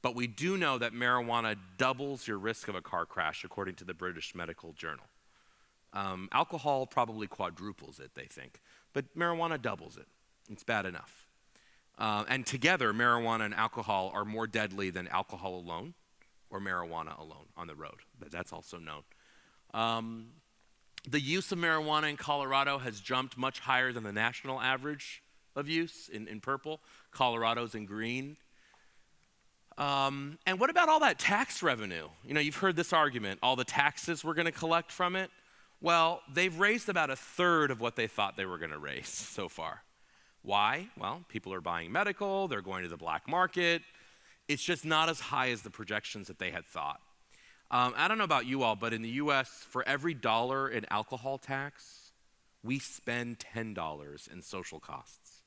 But we do know that marijuana doubles your risk of a car crash, according to the British Medical Journal. Alcohol probably quadruples it, they think. But marijuana doubles it. It's bad enough. And together, marijuana and alcohol are more deadly than alcohol alone or marijuana alone on the road. But that's also known. The use of marijuana in Colorado has jumped much higher than the national average of use in purple. Colorado's in green. And what about all that tax revenue? You know, you've heard this argument, all the taxes we're going to collect from it. Well, they've raised about a third of what they thought they were going to raise so far. Why? Well, people are buying medical, they're going to the black market. It's just not as high as the projections that they had thought. I don't know about you all, but in the US, for every dollar in alcohol tax, we spend $10 in social costs.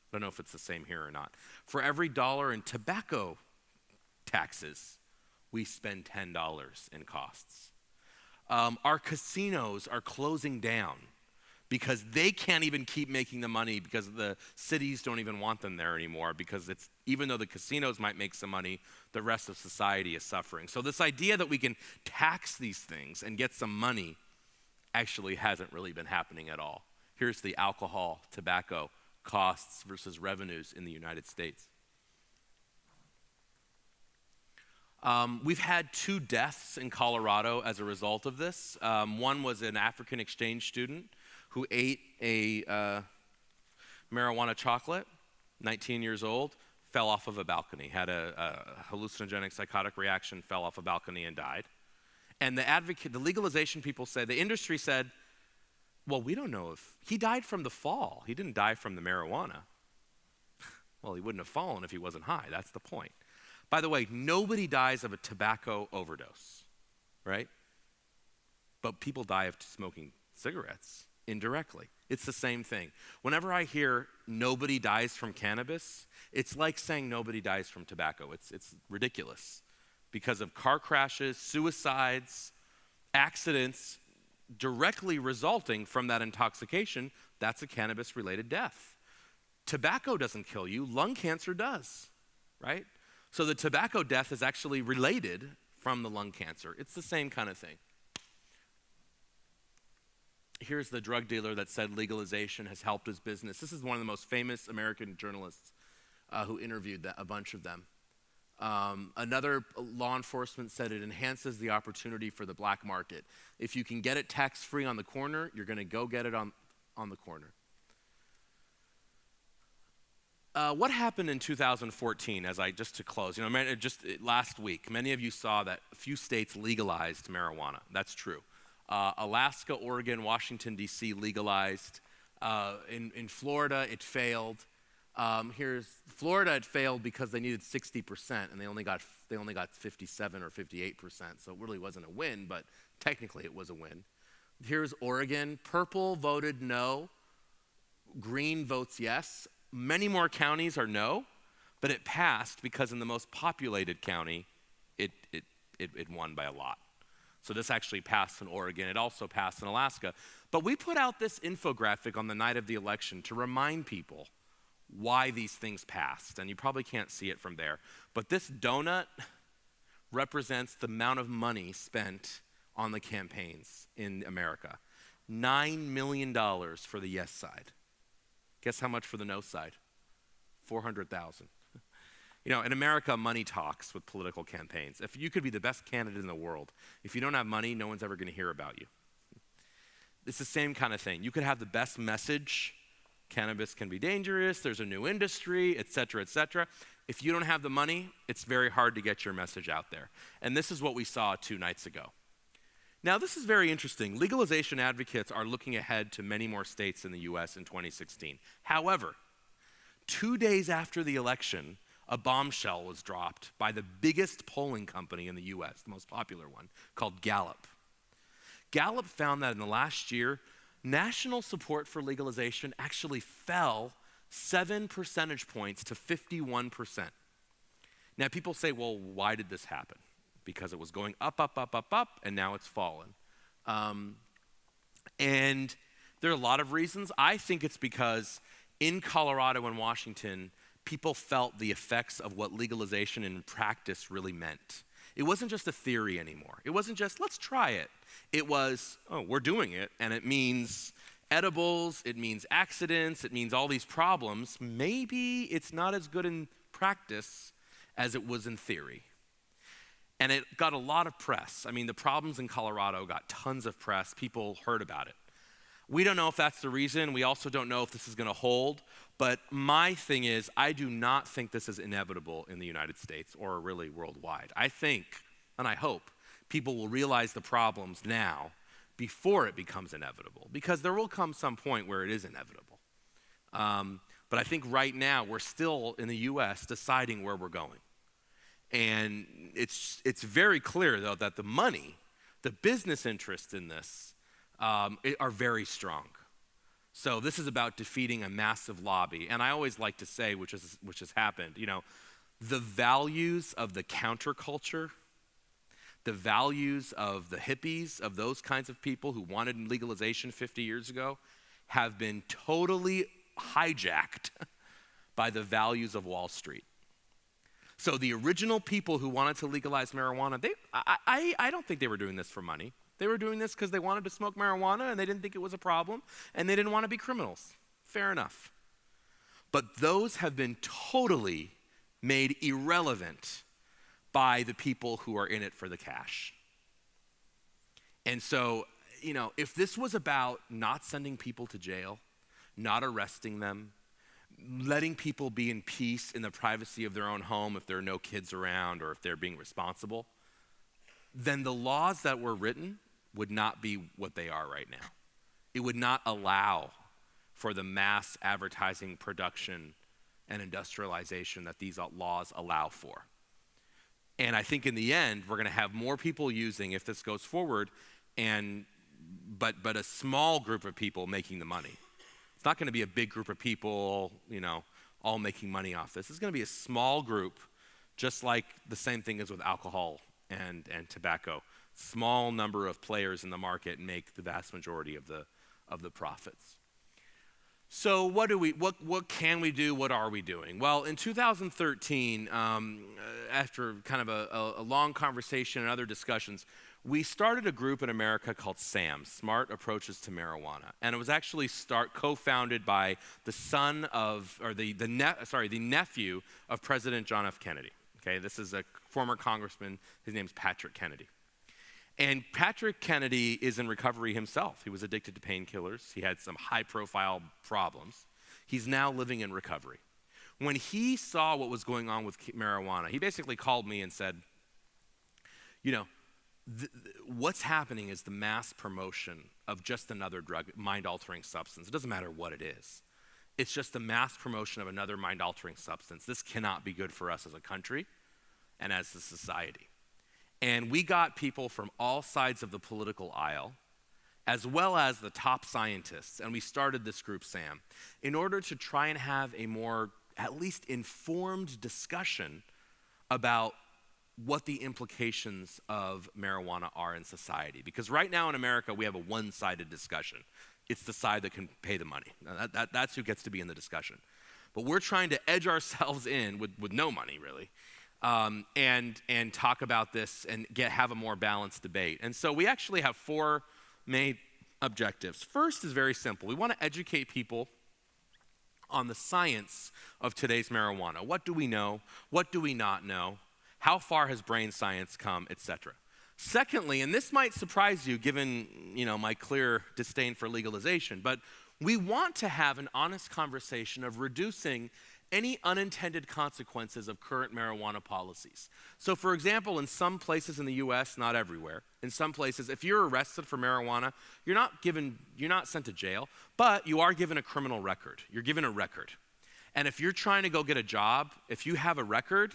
I don't know if it's the same here or not. For every dollar in tobacco taxes, we spend $10 in costs. Our casinos are closing down because they can't even keep making the money because the cities don't even want them there anymore because even though the casinos might make some money, the rest of society is suffering. So this idea that we can tax these things and get some money actually hasn't really been happening at all. Here's the alcohol, tobacco costs versus revenues in the United States. We've had 2 deaths in Colorado as a result of this. One was an African exchange student who ate a marijuana chocolate, 19 years old, fell off of a balcony, had a hallucinogenic psychotic reaction, fell off a balcony and died. And the legalization people said, the industry said, well, we don't know if, he died from the fall. He didn't die from the marijuana. Well, he wouldn't have fallen if he wasn't high. That's the point. By the way, nobody dies of a tobacco overdose, right? But people die of smoking cigarettes indirectly. It's the same thing. Whenever I hear nobody dies from cannabis, it's like saying nobody dies from tobacco. It's ridiculous because of car crashes, suicides, accidents directly resulting from that intoxication. That's a cannabis-related death. Tobacco doesn't kill you, lung cancer does, right? So the tobacco death is actually related from the lung cancer. It's the same kind of thing. Here's the drug dealer that said legalization has helped his business. This is one of the most famous American journalists who interviewed a bunch of them. Another law enforcement said it enhances the opportunity for the black market. If you can get it tax-free on the corner, you're going to go get it on the corner. What happened in 2014, just to close? Just last week, many of you saw that a few states legalized marijuana. That's true. Alaska, Oregon, Washington, D.C. legalized. In Florida, it failed. Florida, it failed because they needed 60%, and they only got 57 or 58%. So it really wasn't a win, but technically it was a win. Here's Oregon. Purple voted no. Green votes yes. Many more counties are no, but it passed because in the most populated county, it won by a lot. So this actually passed in Oregon. It also passed in Alaska. But we put out this infographic on the night of the election to remind people why these things passed. And you probably can't see it from there. But this donut represents the amount of money spent on the campaigns in America. $9 million for the yes side. Guess how much for the no side? $400,000. In America, money talks with political campaigns. If you could be the best candidate in the world, if you don't have money, no one's ever going to hear about you. It's the same kind of thing. You could have the best message. Cannabis can be dangerous. There's a new industry, et cetera, et cetera. If you don't have the money, it's very hard to get your message out there. And this is what we saw 2 nights ago. Now, this is very interesting. Legalization advocates are looking ahead to many more states in the U.S. in 2016. However, 2 days after the election, a bombshell was dropped by the biggest polling company in the U.S., the most popular one, called Gallup. Gallup found that in the last year, national support for legalization actually fell 7 percentage points to 51%. Now, people say, well, why did this happen? Because it was going up, and now it's fallen. And there are a lot of reasons. I think it's because in Colorado and Washington, people felt the effects of what legalization in practice really meant. It wasn't just a theory anymore. It wasn't just, let's try it. It was, oh, we're doing it, and it means edibles, it means accidents, it means all these problems. Maybe it's not as good in practice as it was in theory. And it got a lot of press. I mean, the problems in Colorado got tons of press. People heard about it. We don't know if that's the reason. We also don't know if this is going to hold. But my thing is, I do not think this is inevitable in the United States or really worldwide. I think, and I hope, people will realize the problems now before it becomes inevitable, because there will come some point where it is inevitable. But I think right now we're still in the U.S. deciding where we're going. And it's very clear, though, that the money, the business interests in this are very strong. So this is about defeating a massive lobby. And I always like to say, which has happened, the values of the counterculture, the values of the hippies, of those kinds of people who wanted legalization 50 years ago, have been totally hijacked by the values of Wall Street. So the original people who wanted to legalize marijuana, I don't think they were doing this for money. They were doing this because they wanted to smoke marijuana and they didn't think it was a problem and they didn't want to be criminals. Fair enough. But those have been totally made irrelevant by the people who are in it for the cash. And so, if this was about not sending people to jail, not arresting them, letting people be in peace in the privacy of their own home if there are no kids around or if they're being responsible, then the laws that were written would not be what they are right now. It would not allow for the mass advertising production and industrialization that these laws allow for. And I think in the end, we're going to have more people using if this goes forward, but a small group of people making the money. It's not going to be a big group of people, all making money off this. It's going to be a small group, just like the same thing is with alcohol and tobacco. Small number of players in the market make the vast majority of the profits. So what can we do? What are we doing? Well, in 2013, after kind of a long conversation and other discussions, we started a group in America called SAM, Smart Approaches to Marijuana, and it was actually co-founded by the nephew of President John F. Kennedy. Okay, this is a former congressman. His name's Patrick Kennedy. And Patrick Kennedy is in recovery himself. He was addicted to painkillers. He had some high-profile problems. He's now living in recovery. When he saw what was going on with marijuana, he basically called me and said, what's happening is the mass promotion of just another drug, mind-altering substance. It doesn't matter what it is. It's just the mass promotion of another mind-altering substance. This cannot be good for us as a country and as a society. And we got people from all sides of the political aisle, as well as the top scientists, and we started this group, SAM, in order to try and have a more, at least informed discussion about what the implications of marijuana are in society. Because right now in America, we have a one-sided discussion. It's the side that can pay the money. That's who gets to be in the discussion. But we're trying to edge ourselves in with no money, really, and talk about this and have a more balanced debate. And so we actually have 4 main objectives. First is very simple. We want to educate people on the science of today's marijuana. What do we know? What do we not know? How far has brain science come, etc. Secondly, and this might surprise you given my clear disdain for legalization, but we want to have an honest conversation of reducing any unintended consequences of current marijuana policies. So for example, in some places in the US, not everywhere, in some places, if you're arrested for marijuana, you're not sent to jail, but you are given a criminal record. You're given a record. And if you're trying to go get a job, if you have a record,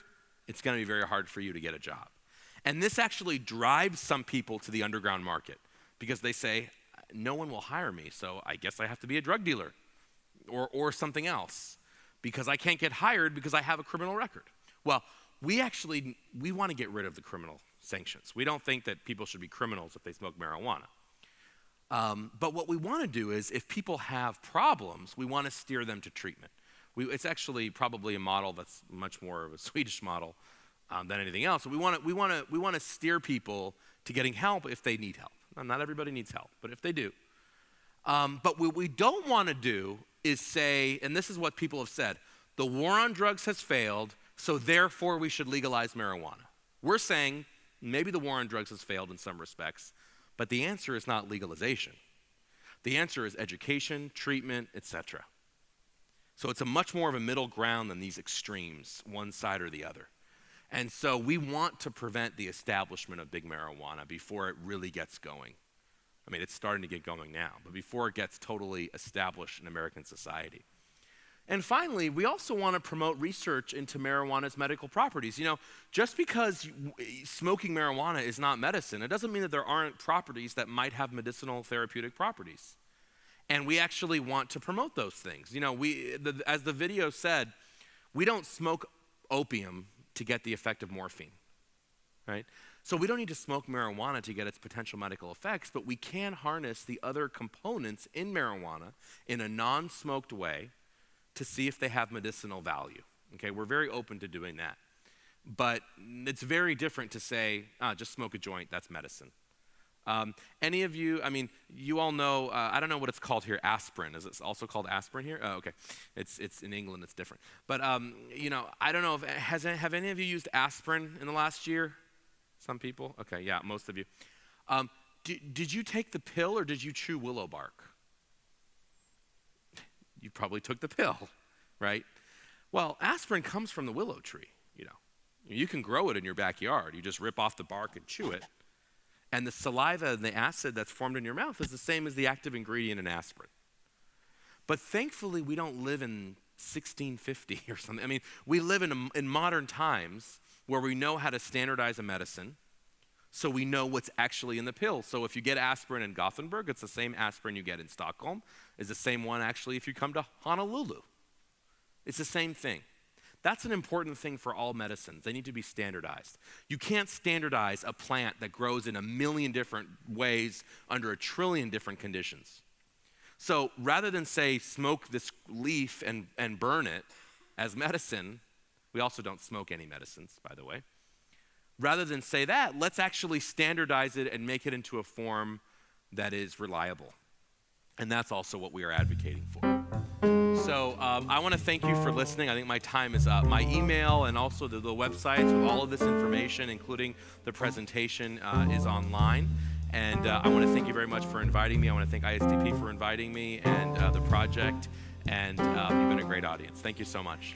it's going to be very hard for you to get a job. And this actually drives some people to the underground market because they say, no one will hire me, so I guess I have to be a drug dealer or something else because I can't get hired because I have a criminal record. Well, we want to get rid of the criminal sanctions. We don't think that people should be criminals if they smoke marijuana. But what we want to do is if people have problems, we want to steer them to treatment. It's actually probably a model that's much more of a Swedish model than anything else. So we want to steer people to getting help if they need help. Now, not everybody needs help, but if they do. But what we don't want to do is say, and this is what people have said, the war on drugs has failed, so therefore we should legalize marijuana. We're saying maybe the war on drugs has failed in some respects, but the answer is not legalization. The answer is education, treatment, etc. So it's a much more of a middle ground than these extremes, one side or the other. And so we want to prevent the establishment of big marijuana before it really gets going. I mean, it's starting to get going now, but before it gets totally established in American society. And finally, we also want to promote research into marijuana's medical properties. Just because smoking marijuana is not medicine, it doesn't mean that there aren't properties that might have medicinal therapeutic properties. And we actually want to promote those things. As the video said, we don't smoke opium to get the effect of morphine, right? So we don't need to smoke marijuana to get its potential medical effects, but we can harness the other components in marijuana in a non-smoked way to see if they have medicinal value. Okay, we're very open to doing that. But it's very different to say, just smoke a joint, that's medicine. Any of you, you all know, I don't know what it's called here, aspirin. Is it also called aspirin here? Oh, okay. It's in England, it's different. But, I don't know, have any of you used aspirin in the last year? Some people? Okay, yeah, most of you. Did you take the pill or did you chew willow bark? You probably took the pill, right? Well, aspirin comes from the willow tree, You can grow it in your backyard. You just rip off the bark and chew it. And the saliva and the acid that's formed in your mouth is the same as the active ingredient in aspirin. But thankfully, we don't live in 1650 or something. I mean, we live in modern times where we know how to standardize a medicine, so we know what's actually in the pill. So if you get aspirin in Gothenburg, it's the same aspirin you get in Stockholm. It's the same one actually if you come to Honolulu. It's the same thing. That's an important thing for all medicines. They need to be standardized. You can't standardize a plant that grows in a million different ways under a trillion different conditions. So rather than say smoke this leaf and burn it as medicine, we also don't smoke any medicines, by the way. Rather than say that, let's actually standardize it and make it into a form that is reliable. And that's also what we are advocating for. So I want to thank you for listening. I think my time is up. My email and also the websites with all of this information, including the presentation, is online. And I want to thank you very much for inviting me. I want to thank ISDP for inviting me and the project. And you've been a great audience. Thank you so much.